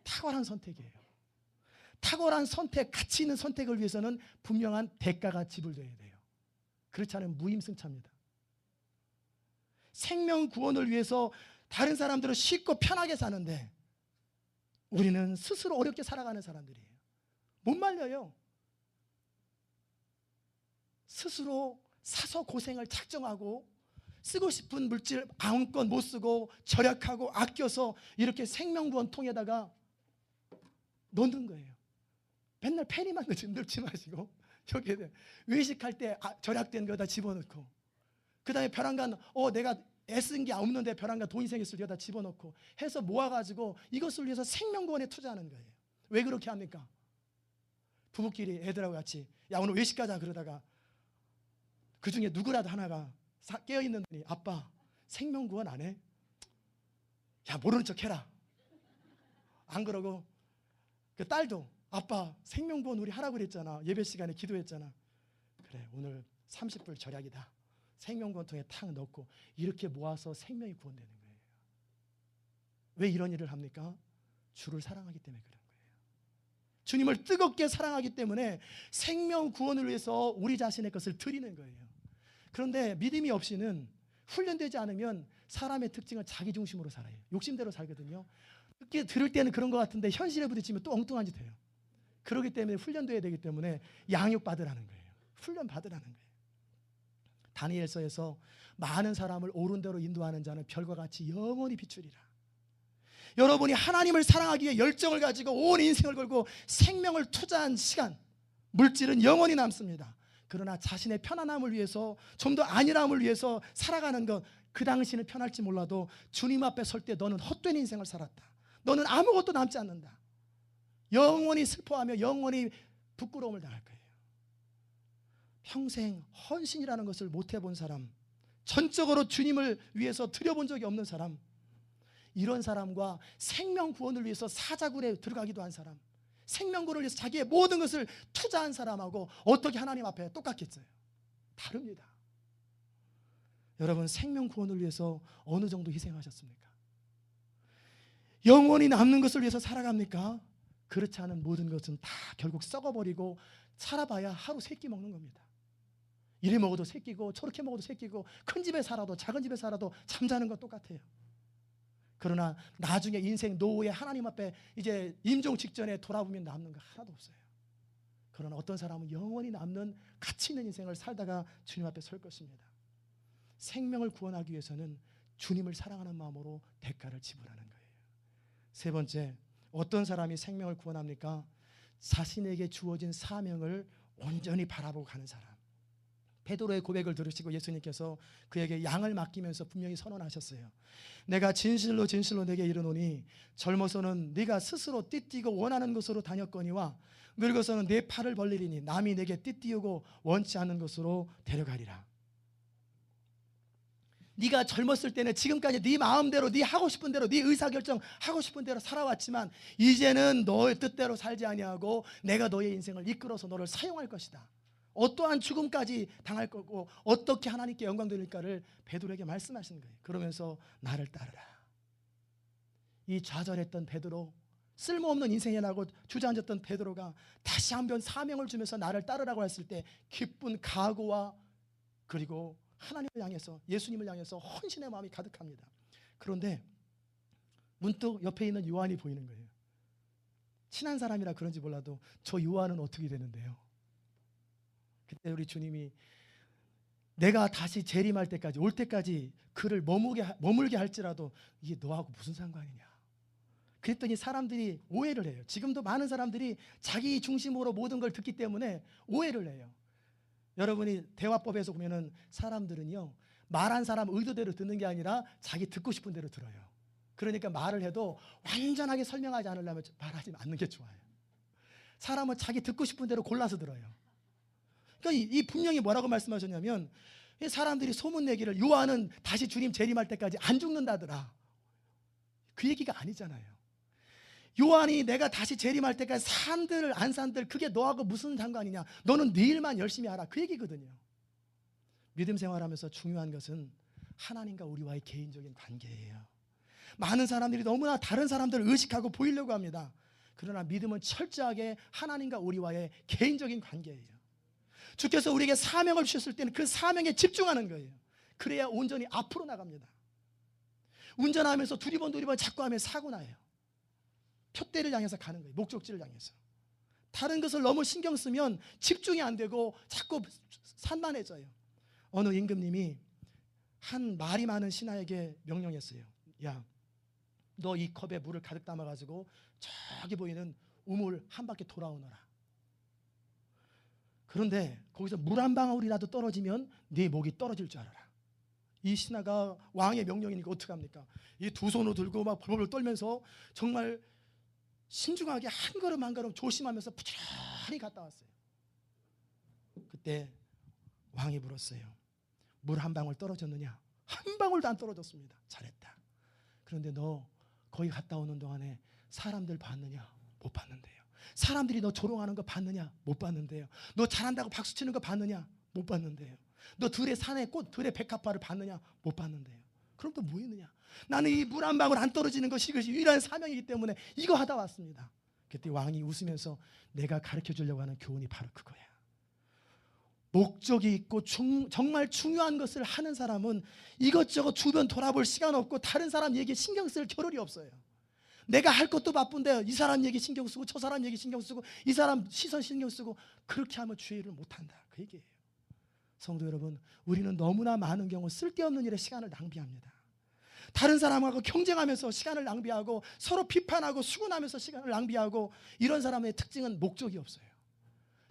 탁월한 선택이에요. 탁월한 선택, 가치 있는 선택을 위해서는 분명한 대가가 지불돼야 돼요. 그렇지 않으면 무임승차입니다. 생명 구원을 위해서 다른 사람들은 쉽고 편하게 사는데 우리는 스스로 어렵게 살아가는 사람들이에요. 못 말려요. 스스로 사서 고생을 작정하고 쓰고 싶은 물질 마음껏 못 쓰고 절약하고 아껴서 이렇게 생명구원통에다가 넣는 거예요. 맨날 페니만 넣지 마시고 여기에 외식할 때 절약된 거다 집어넣고, 그 다음에 벼랑간 내가 애쓴 게 없는데 벼랑간 돈이 생겼을 때 여기다 집어넣고 해서 모아가지고 이것을 위해서 생명구원에 투자하는 거예요. 왜 그렇게 합니까? 부부끼리 애들하고 같이 야 오늘 외식 가자 그러다가 그 중에 누구라도 하나가 깨어있는 분이 아빠 생명구원 안 해? 야 모르는 척 해라. 안 그러고 그 딸도 아빠 생명구원 우리 하라고 그랬잖아. 예배 시간에 기도했잖아. 그래 오늘 30불 절약이다. 생명구원통에 탁 넣고 이렇게 모아서 생명이 구원되는 거예요. 왜 이런 일을 합니까? 주를 사랑하기 때문에 그런 거예요. 주님을 뜨겁게 사랑하기 때문에 생명구원을 위해서 우리 자신의 것을 드리는 거예요. 그런데 믿음이 없이는, 훈련되지 않으면 사람의 특징은 자기 중심으로 살아요. 욕심대로 살거든요. 듣게 들을 때는 그런 것 같은데 현실에 부딪히면 또 엉뚱한 짓 해요. 그렇기 때문에 훈련돼야 되기 때문에 양육받으라는 거예요. 훈련받으라는 거예요. 다니엘서에서 많은 사람을 옳은 대로 인도하는 자는 별과 같이 영원히 비추리라. 여러분이 하나님을 사랑하기 위해 열정을 가지고 온 인생을 걸고 생명을 투자한 시간, 물질은 영원히 남습니다. 그러나 자신의 편안함을 위해서, 좀 더 안일함을 위해서 살아가는 것, 그 당시는 편할지 몰라도 주님 앞에 설 때 너는 헛된 인생을 살았다. 너는 아무것도 남지 않는다. 영원히 슬퍼하며 영원히 부끄러움을 당할 거예요. 평생 헌신이라는 것을 못 해본 사람, 전적으로 주님을 위해서 드려본 적이 없는 사람, 이런 사람과 생명 구원을 위해서 사자굴에 들어가기도 한 사람, 생명구원을 위해서 자기의 모든 것을 투자한 사람하고 어떻게 하나님 앞에 똑같겠어요? 다릅니다. 여러분 생명구원을 위해서 어느 정도 희생하셨습니까? 영원히 남는 것을 위해서 살아갑니까? 그렇지 않은 모든 것은 다 결국 썩어버리고 살아봐야 하루 세 끼 먹는 겁니다. 이래 먹어도 세 끼고 저렇게 먹어도 세 끼고 큰 집에 살아도 작은 집에 살아도 잠자는 건 똑같아요. 그러나 나중에 인생 노후에 하나님 앞에 이제 임종 직전에 돌아보면 남는 거 하나도 없어요. 그러나 어떤 사람은 영원히 남는 가치 있는 인생을 살다가 주님 앞에 설 것입니다. 생명을 구원하기 위해서는 주님을 사랑하는 마음으로 대가를 지불하는 거예요. 세 번째, 어떤 사람이 생명을 구원합니까? 자신에게 주어진 사명을 온전히 바라보고 가는 사람. 베드로의 고백을 들으시고 예수님께서 그에게 양을 맡기면서 분명히 선언하셨어요. 내가 진실로 진실로 내게 이르노니 젊어서는 네가 스스로 띠띠고 원하는 곳으로 다녔거니와 늙어서는 내 팔을 벌리리니 남이 내게 띠띠우고 원치 않는 곳으로 데려가리라. 네가 젊었을 때는 지금까지 네 마음대로, 네 하고 싶은 대로, 네 의사결정 하고 싶은 대로 살아왔지만 이제는 너의 뜻대로 살지 아니하고 내가 너의 인생을 이끌어서 너를 사용할 것이다. 어떠한 죽음까지 당할 거고 어떻게 하나님께 영광 돌릴까를 베드로에게 말씀하시는 거예요. 그러면서 나를 따르라. 이 좌절했던 베드로, 쓸모없는 인생이라고 주저앉았던 베드로가 다시 한번 사명을 주면서 나를 따르라고 했을 때 기쁜 각오와 그리고 하나님을 향해서, 예수님을 향해서 헌신의 마음이 가득합니다. 그런데 문득 옆에 있는 요한이 보이는 거예요. 친한 사람이라 그런지 몰라도 저 요한은 어떻게 되는데요? 그때 우리 주님이 내가 다시 재림할 때까지, 올 때까지 그를 머물게 할지라도 이게 너하고 무슨 상관이냐. 그랬더니 사람들이 오해를 해요. 지금도 많은 사람들이 자기 중심으로 모든 걸 듣기 때문에 오해를 해요. 여러분이 대화법에서 보면은 사람들은요, 말한 사람 의도대로 듣는 게 아니라 자기 듣고 싶은 대로 들어요. 그러니까 말을 해도 완전하게 설명하지 않으려면 말하지 않는 게 좋아요. 사람은 자기 듣고 싶은 대로 골라서 들어요. 그러니까 이 분명히 뭐라고 말씀하셨냐면, 사람들이 소문내기를 요한은 다시 주님 재림할 때까지 안 죽는다더라. 그 얘기가 아니잖아요. 요한이 내가 다시 재림할 때까지 산들 안 산들 그게 너하고 무슨 상관이냐, 너는 네 일만 열심히 하라, 그 얘기거든요. 믿음 생활하면서 중요한 것은 하나님과 우리와의 개인적인 관계예요. 많은 사람들이 너무나 다른 사람들을 의식하고 보이려고 합니다. 그러나 믿음은 철저하게 하나님과 우리와의 개인적인 관계예요. 주께서 우리에게 사명을 주셨을 때는 그 사명에 집중하는 거예요. 그래야 온전히 앞으로 나갑니다. 운전하면서 두리번 자꾸 하면 사고 나요. 표대를 향해서 가는 거예요. 목적지를 향해서. 다른 것을 너무 신경 쓰면 집중이 안 되고 자꾸 산만해져요. 어느 임금님이 한 말이 많은 신하에게 명령했어요. 야, 너 이 컵에 물을 가득 담아가지고 저기 보이는 우물 한 바퀴 돌아오너라. 그런데 거기서 물 한 방울이라도 떨어지면 네 목이 떨어질 줄 알아라. 이 신하가 왕의 명령이니까 어떡합니까? 이 두 손으로 들고 막 벌벌 떨면서 정말 신중하게 한 걸음 한 걸음 조심하면서 부지런히 갔다 왔어요. 그때 왕이 물었어요. 물 한 방울 떨어졌느냐? 한 방울도 안 떨어졌습니다. 잘했다. 그런데 너 거기 갔다 오는 동안에 사람들 봤느냐? 못 봤는데요. 사람들이 너 조롱하는 거 봤느냐? 못 봤는데요. 너 잘한다고 박수 치는 거 봤느냐? 못 봤는데요. 너 들의 산에 꽃, 들의 백합화를 봤느냐? 못 봤는데요. 그럼 또 뭐 했느냐? 나는 이 물 한 방울 안 떨어지는 것이 이것이 유일한 사명이기 때문에 이거 하다 왔습니다. 그때 왕이 웃으면서 내가 가르쳐 주려고 하는 교훈이 바로 그거야. 목적이 있고 정말 중요한 것을 하는 사람은 이것저것 주변 돌아볼 시간 없고 다른 사람 얘기에 신경 쓸 겨를이 없어요. 내가 할 것도 바쁜데 이 사람 얘기 신경 쓰고 저 사람 얘기 신경 쓰고 이 사람 시선 신경 쓰고 그렇게 하면 주의를 못한다. 그 얘기예요. 성도 여러분, 우리는 너무나 많은 경우 쓸데없는 일에 시간을 낭비합니다. 다른 사람하고 경쟁하면서 시간을 낭비하고 서로 비판하고 수군하면서 시간을 낭비하고 이런 사람의 특징은 목적이 없어요.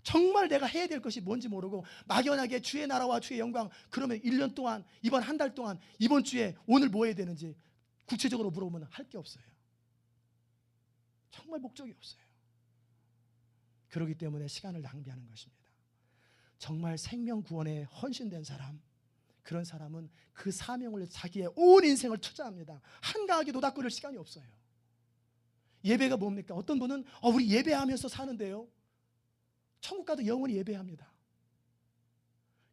정말 내가 해야 될 것이 뭔지 모르고 막연하게 주의 나라와 주의 영광 그러면 1년 동안 이번 한 달 동안 이번 주에 오늘 뭐 해야 되는지 구체적으로 물어보면 할 게 없어요. 정말 목적이 없어요. 그렇기 때문에 시간을 낭비하는 것입니다. 정말 생명 구원에 헌신된 사람, 그런 사람은 그 사명을 위해서 자기의 온 인생을 투자합니다. 한가하게 노닥거릴 시간이 없어요. 예배가 뭡니까? 어떤 분은 우리 예배하면서 사는데요. 천국 가도 영원히 예배합니다.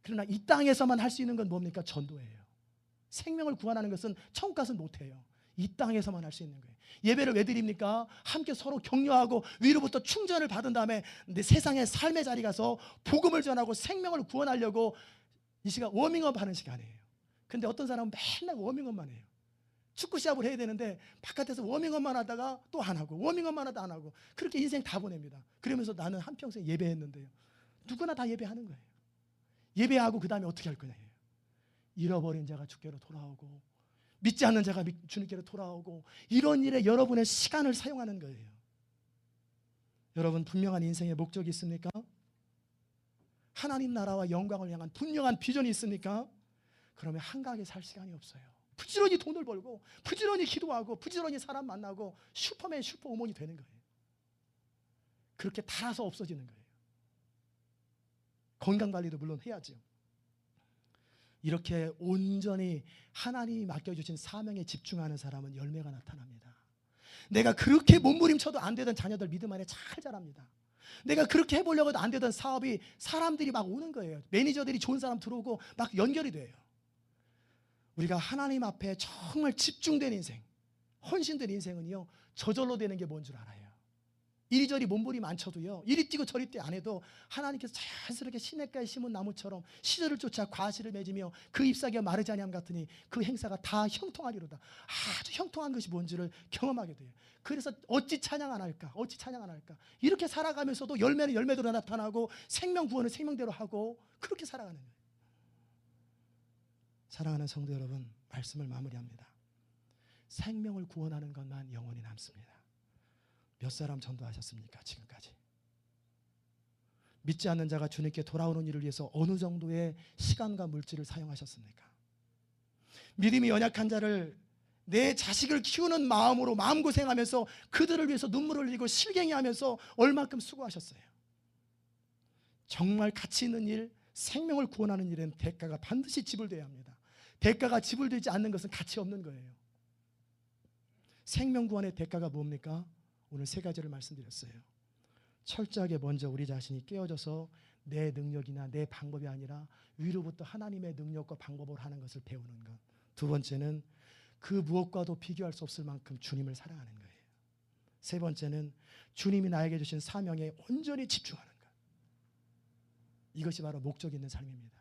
그러나 이 땅에서만 할 수 있는 건 뭡니까? 전도예요. 생명을 구원하는 것은 천국 가서는 못해요. 이 땅에서만 할 수 있는 거예요. 예배를 왜 드립니까? 함께 서로 격려하고 위로부터 충전을 받은 다음에 내 세상의 삶의 자리 가서 복음을 전하고 생명을 구원하려고 이 시간 워밍업 하는 시간이에요. 근데 어떤 사람은 맨날 워밍업만 해요. 축구 시합을 해야 되는데 바깥에서 워밍업만 하다가 또 안 하고 워밍업만 하다 안 하고 그렇게 인생 다 보냅니다. 그러면서 나는 한평생 예배했는데요. 누구나 다 예배하는 거예요. 예배하고 그 다음에 어떻게 할 거냐. 잃어버린 자가 주께로 돌아오고 믿지 않는 자가 주님께로 돌아오고 이런 일에 여러분의 시간을 사용하는 거예요. 여러분 분명한 인생의 목적이 있습니까? 하나님 나라와 영광을 향한 분명한 비전이 있습니까? 그러면 한가하게 살 시간이 없어요. 부지런히 돈을 벌고 부지런히 기도하고 부지런히 사람 만나고 슈퍼맨 슈퍼우먼이 되는 거예요. 그렇게 달아서 없어지는 거예요. 건강관리도 물론 해야죠. 이렇게 온전히 하나님이 맡겨주신 사명에 집중하는 사람은 열매가 나타납니다. 내가 그렇게 몸부림쳐도 안 되던 자녀들 믿음 안에 잘 자랍니다. 내가 그렇게 해보려고 해도 안 되던 사업이 사람들이 막 오는 거예요. 매니저들이 좋은 사람 들어오고 막 연결이 돼요. 우리가 하나님 앞에 정말 집중된 인생, 헌신된 인생은요 저절로 되는 게 뭔 줄 알아요. 이리저리 몸부림 안 쳐도요 이리 뛰고 저리 뛰 안 해도 하나님께서 자연스럽게 시냇가에 심은 나무처럼 시절을 쫓아 과실을 맺으며 그 잎사귀가 마르지 아니함 같으니 그 행사가 다 형통하리로다. 아주 형통한 것이 뭔지를 경험하게 돼요. 그래서 어찌 찬양 안 할까, 어찌 찬양 안 할까. 이렇게 살아가면서도 열매는 열매대로 나타나고 생명 구원은 생명대로 하고 그렇게 살아가는 거예요. 사랑하는 성도 여러분, 말씀을 마무리합니다. 생명을 구원하는 것만 영원히 남습니다. 몇 사람 전도하셨습니까? 지금까지 믿지 않는 자가 주님께 돌아오는 일을 위해서 어느 정도의 시간과 물질을 사용하셨습니까? 믿음이 연약한 자를 내 자식을 키우는 마음으로 마음고생하면서 그들을 위해서 눈물을 흘리고 실갱이하면서 얼마큼 수고하셨어요. 정말 가치 있는 일, 생명을 구원하는 일엔 대가가 반드시 지불돼야 합니다. 대가가 지불되지 않는 것은 가치 없는 거예요. 생명 구원의 대가가 뭡니까? 오늘 세 가지를 말씀드렸어요. 철저하게 먼저 우리 자신이 깨어져서 내 능력이나 내 방법이 아니라 위로부터 하나님의 능력과 방법으로 하는 것을 배우는 것. 두 번째는 그 무엇과도 비교할 수 없을 만큼 주님을 사랑하는 거예요. 세 번째는 주님이 나에게 주신 사명에 온전히 집중하는 것. 이것이 바로 목적 있는 삶입니다.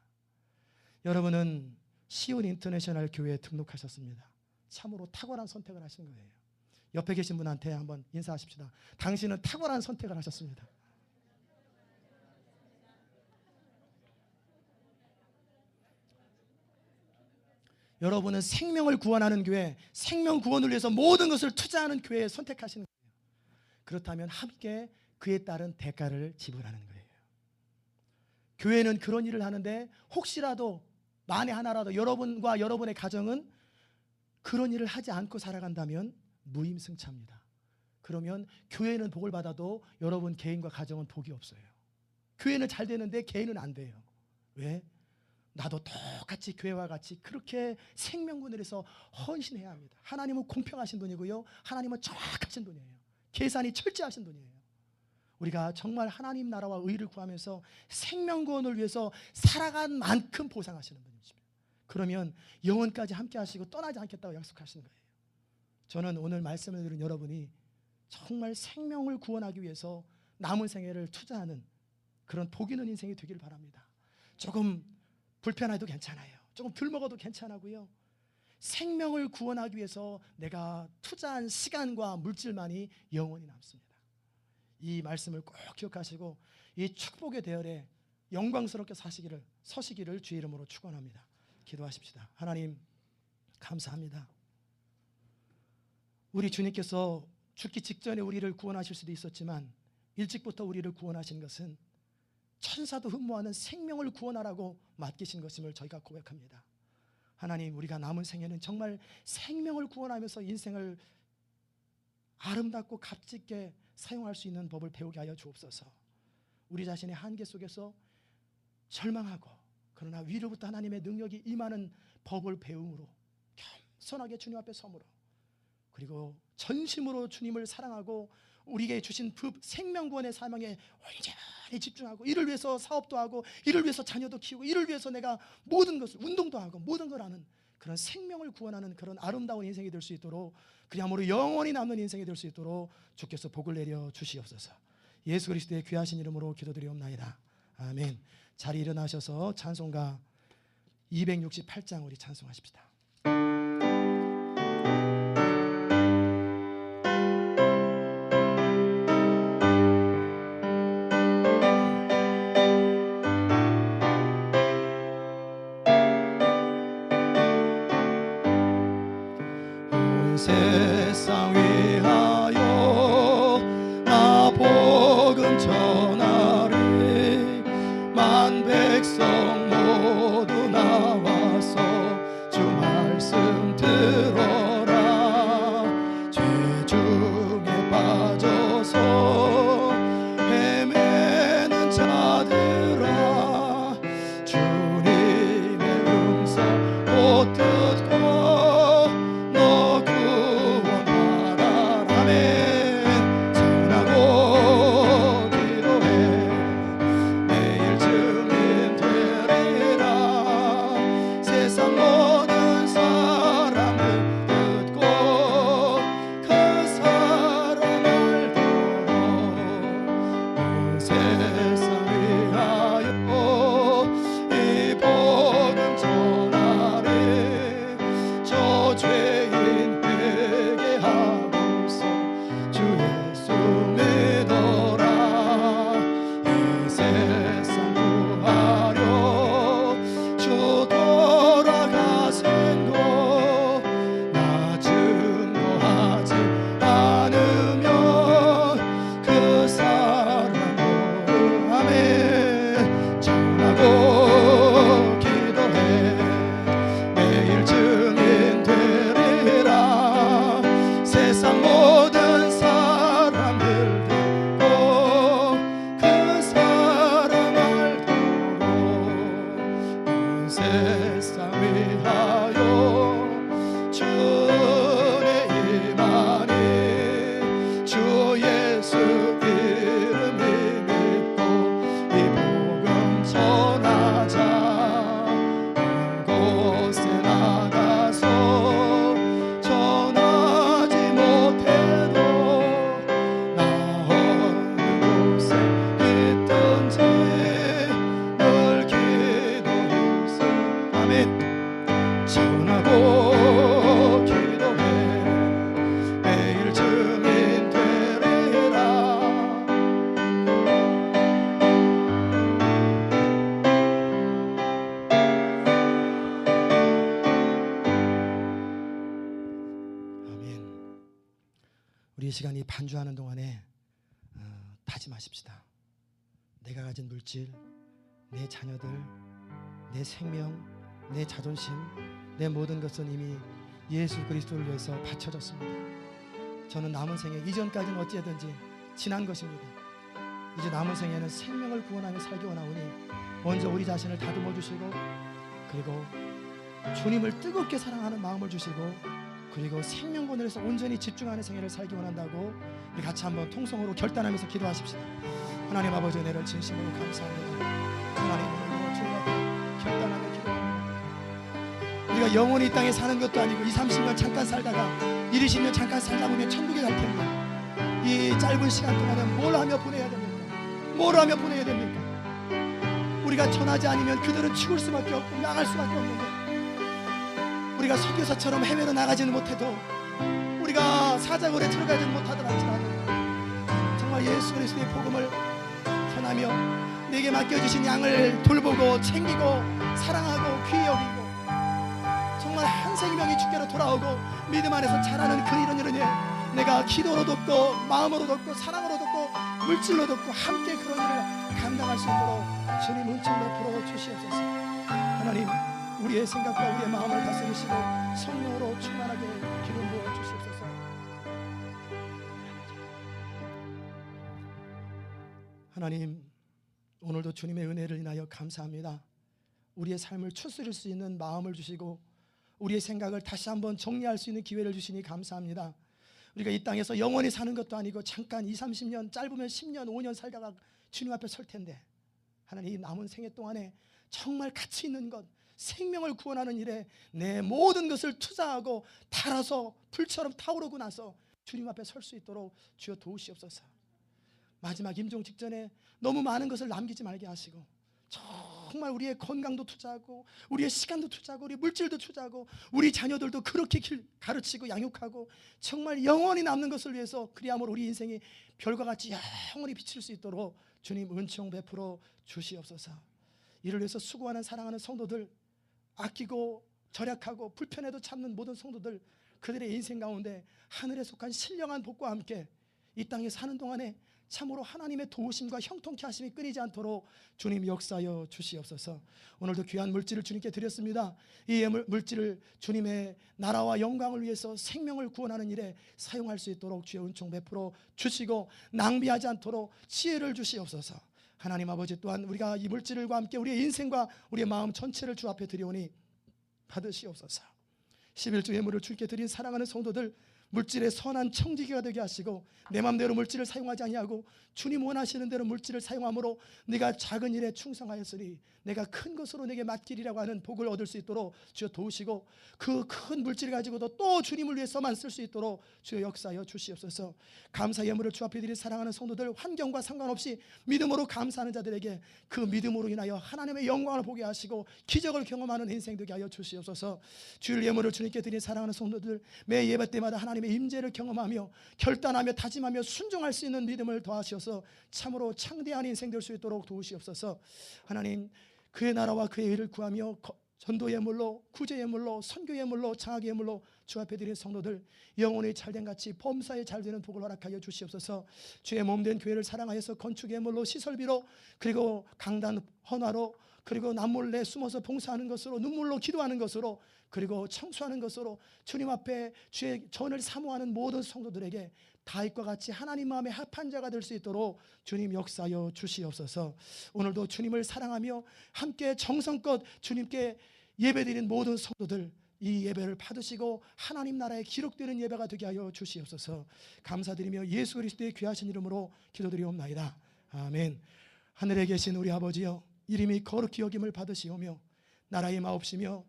여러분은 시온 인터내셔널 교회에 등록하셨습니다. 참으로 탁월한 선택을 하신 거예요. 옆에 계신 분한테 한번 인사하십시다. 당신은 탁월한 선택을 하셨습니다. 여러분은 생명을 구원하는 교회, 생명 구원을 위해서 모든 것을 투자하는 교회에 선택하시는 거예요. 그렇다면 함께 그에 따른 대가를 지불하는 거예요. 교회는 그런 일을 하는데 혹시라도 만에 하나라도 여러분과 여러분의 가정은 그런 일을 하지 않고 살아간다면 무임승차입니다. 그러면 교회는 복을 받아도 여러분 개인과 가정은 복이 없어요. 교회는 잘 되는데 개인은 안 돼요. 왜? 나도 똑같이 교회와 같이 그렇게 생명군을 해서 헌신해야 합니다. 하나님은 공평하신 분이고요, 하나님은 정확하신 분이에요. 계산이 철저하신 분이에요. 우리가 정말 하나님 나라와 의를 구하면서 생명구원을 위해서 살아간 만큼 보상하시는 분이십니다. 그러면 영원까지 함께 하시고 떠나지 않겠다고 약속하시는 거예요. 저는 오늘 말씀을 들은 여러분이 정말 생명을 구원하기 위해서 남은 생애를 투자하는 그런 복 있는 인생이 되길 바랍니다. 조금 불편해도 괜찮아요. 조금 덜 먹어도 괜찮고요. 생명을 구원하기 위해서 내가 투자한 시간과 물질만이 영원히 남습니다. 이 말씀을 꼭 기억하시고 이 축복의 대열에 영광스럽게 서시기를 주의 이름으로 축원합니다. 기도하십시다. 하나님 감사합니다. 우리 주님께서 죽기 직전에 우리를 구원하실 수도 있었지만 일찍부터 우리를 구원하신 것은 천사도 흠모하는 생명을 구원하라고 맡기신 것임을 저희가 고백합니다. 하나님, 우리가 남은 생에는 정말 생명을 구원하면서 인생을 아름답고 값지게 사용할 수 있는 법을 배우게 하여 주옵소서. 우리 자신의 한계 속에서 절망하고 그러나 위로부터 하나님의 능력이 임하는 법을 배움으로 겸손하게 주님 앞에 서므로, 그리고 전심으로 주님을 사랑하고 우리에게 주신 생명구원의 사명에 온전히 집중하고, 이를 위해서 사업도 하고, 이를 위해서 자녀도 키우고, 이를 위해서 내가 모든 것을, 운동도 하고 모든 걸 하는 그런 생명을 구원하는 그런 아름다운 인생이 될 수 있도록, 그야말로 영원히 남는 인생이 될 수 있도록 주께서 복을 내려 주시옵소서. 예수 그리스도의 귀하신 이름으로 기도드리옵나이다. 아멘. 자리 일어나셔서 찬송가 268장 우리 찬송하십시다. 세상 위하여 나 복음 전하리. 만 백성 모두 나와서 주 말씀 들어라. 죄 중에 빠져서 헤매는 자들아, 주님의 음성 곧 듣고 세상 모든 사람들 우리 이 시간이 반주하는 동안에 다짐하십시다. 내가 가진 물질, 내 자녀들, 내 생명, 내 자존심, 내 모든 것은 이미 예수 그리스도를 위해서 바쳐졌습니다. 저는 남은 생에 이전까지는 어찌하든지 지난 것입니다. 이제 남은 생에는 생명을 구원하며 살기 원하오니 먼저 우리 자신을 다듬어 주시고, 그리고 주님을 뜨겁게 사랑하는 마음을 주시고, 그리고 생명권을 해서 온전히 집중하는 생애를 살기 원한다고 우리 같이 한번 통성으로 결단하면서 기도하십시다. 하나님 아버지, 은혜를 진심으로 감사합니다. 하나님, 오늘도 주님 앞에 결단하며 기도합니다. 우리가 영원히 이 땅에 사는 것도 아니고 20, 30년 잠깐 살다가 1, 20년 잠깐 살다 보면 천국에 갈 텐데, 이 짧은 시간 동안에 뭘 하며 보내야 됩니까? 뭘 하며 보내야 됩니까? 우리가 전하지 않으면 그들은 죽을 수밖에 없고 나갈 수밖에 없는데, 우리가 선교사처럼 해외로 나가지는 못해도, 우리가 사자굴에 들어가지는 못하더라도 정말 예수 그리스도의 복음을 전하며 내게 맡겨주신 양을 돌보고 챙기고 사랑하고 귀히 여기고, 정말 한 생명이 주께로 돌아오고 믿음 안에서 자라는 그 이런 일은 내가 기도로 돕고 마음으로 돕고 사랑으로 돕고 물질로 돕고 함께 그런 일을 감당할 수 있도록 주님 은총 베풀어 주시옵소서. 하나님, 우리의 생각과 우리의 마음을 다스리시고 성령으로 충만하게 기름 부어 주시옵소서. 하나님, 오늘도 주님의 은혜를 인하여 감사합니다. 우리의 삶을 추스릴 수 있는 마음을 주시고 우리의 생각을 다시 한번 정리할 수 있는 기회를 주시니 감사합니다. 우리가 이 땅에서 영원히 사는 것도 아니고 잠깐 20, 30년, 짧으면 10년, 5년 살다가 주님 앞에 설 텐데, 하나님, 이 남은 생애 동안에 정말 가치 있는 것, 생명을 구원하는 일에 내 모든 것을 투자하고 달아서 불처럼 타오르고 나서 주님 앞에 설 수 있도록 주여 도우시옵소서. 마지막 임종 직전에 너무 많은 것을 남기지 말게 하시고, 정말 우리의 건강도 투자하고 우리의 시간도 투자하고 우리 물질도 투자하고 우리 자녀들도 그렇게 가르치고 양육하고 정말 영원히 남는 것을 위해서, 그리함으로 우리 인생이 별과 같이 영원히 비칠 수 있도록 주님 은총 베풀어 주시옵소서. 이를 위해서 수고하는 사랑하는 성도들, 아끼고 절약하고 불편해도 참는 모든 성도들, 그들의 인생 가운데 하늘에 속한 신령한 복과 함께 이 땅에 사는 동안에 참으로 하나님의 도우심과 형통케 하심이 끊이지 않도록 주님 역사하여 주시옵소서. 오늘도 귀한 물질을 주님께 드렸습니다. 이 물질을 주님의 나라와 영광을 위해서 생명을 구원하는 일에 사용할 수 있도록 주의 은총 베풀어 주시고 낭비하지 않도록 지혜를 주시옵소서. 하나님 아버지, 또한 우리가 이 물질과 함께 우리의 인생과 우리의 마음 전체를 주 앞에 드리오니 받으시옵소서. 11주 예물을 주님께 드린 사랑하는 성도들, 물질의 선한 청지기가 되게 하시고 내 맘대로 물질을 사용하지 아니하고 주님 원하시는 대로 물질을 사용함으로 네가 작은 일에 충성하였으니 내가 큰 것으로 내게 맡기리라고 하는 복을 얻을 수 있도록 주여 도우시고, 그 큰 물질을 가지고도 또 주님을 위해서만 쓸 수 있도록 주여 역사하여 주시옵소서. 감사 예물을 주 앞에 드린 사랑하는 성도들, 환경과 상관없이 믿음으로 감사하는 자들에게 그 믿음으로 인하여 하나님의 영광을 보게 하시고 기적을 경험하는 인생 되게 하여 주시옵소서. 주일 예물을 주님께 드린 사랑하는 성도들, 매 예배 때마다 하나님의 임재를 경험하며 결단하며 다짐하며 순종할 수 있는 믿음을 더하셔서 참으로 창대한 인생 될 수 있도록 도우시옵소서. 하나님, 그의 나라와 그의 의를 구하며 전도 예물로, 구제 예물로, 선교 예물로, 장학 예물로 주 앞에 드린 성도들, 영혼이 잘된 같이 범사에 잘되는 복을 허락하여 주시옵소서. 주의 몸된 교회를 사랑하여서 건축 예물로, 시설비로, 그리고 강단 헌화로, 그리고 남몰래 숨어서 봉사하는 것으로, 눈물로 기도하는 것으로, 그리고 청소하는 것으로 주님 앞에 주의 전을 사모하는 모든 성도들에게 다윗과 같이 하나님 마음에 합한 자가 될 수 있도록 주님 역사하여 주시옵소서. 오늘도 주님을 사랑하며 함께 정성껏 주님께 예배드린 모든 성도들, 이 예배를 받으시고 하나님 나라에 기록되는 예배가 되게 하여 주시옵소서. 감사드리며 예수 그리스도의 귀하신 이름으로 기도드리옵나이다. 아멘. 하늘에 계신 우리 아버지여, 이름이 거룩히 여김을 받으시오며 나라의 마옵시며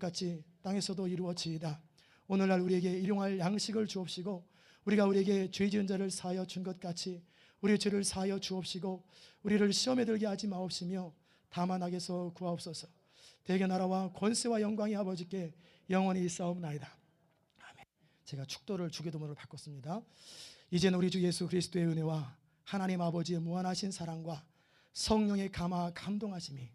같이 땅에서도 이루어지이다. 오늘날 우리에게 일용할 양식을 주옵시고, 우리가 우리에게 죄 지은 자를 사하여 준 것 같이 우리의 죄를 사하여 주옵시고, 우리를 시험에 들게 하지 마옵시며 다만 악에서 구하옵소서. 대개 나라와 권세와 영광이 아버지께 영원히 있사옵나이다. 아멘. 제가 축도를 주기도문으로 바꿨습니다. 이제는 우리 주 예수 그리스도의 은혜와 하나님 아버지의 무한하신 사랑과 성령의 감동하심이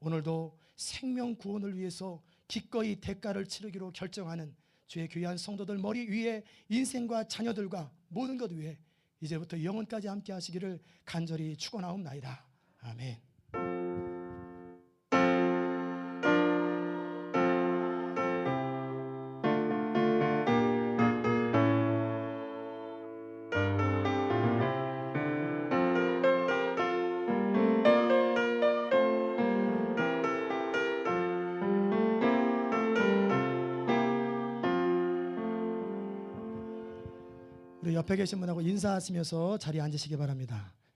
오늘도 생명 구원을 위해서 기꺼이 대가를 치르기로 결정하는 주의 귀한 성도들 머리 위에 인생과 자녀들과 모든 것 위에 이제부터 영원까지 함께 하시기를 간절히 축원하옵나이다. 아멘. 우리 옆에 계신 분하고 인사하시면서 자리에 앉으시기 바랍니다.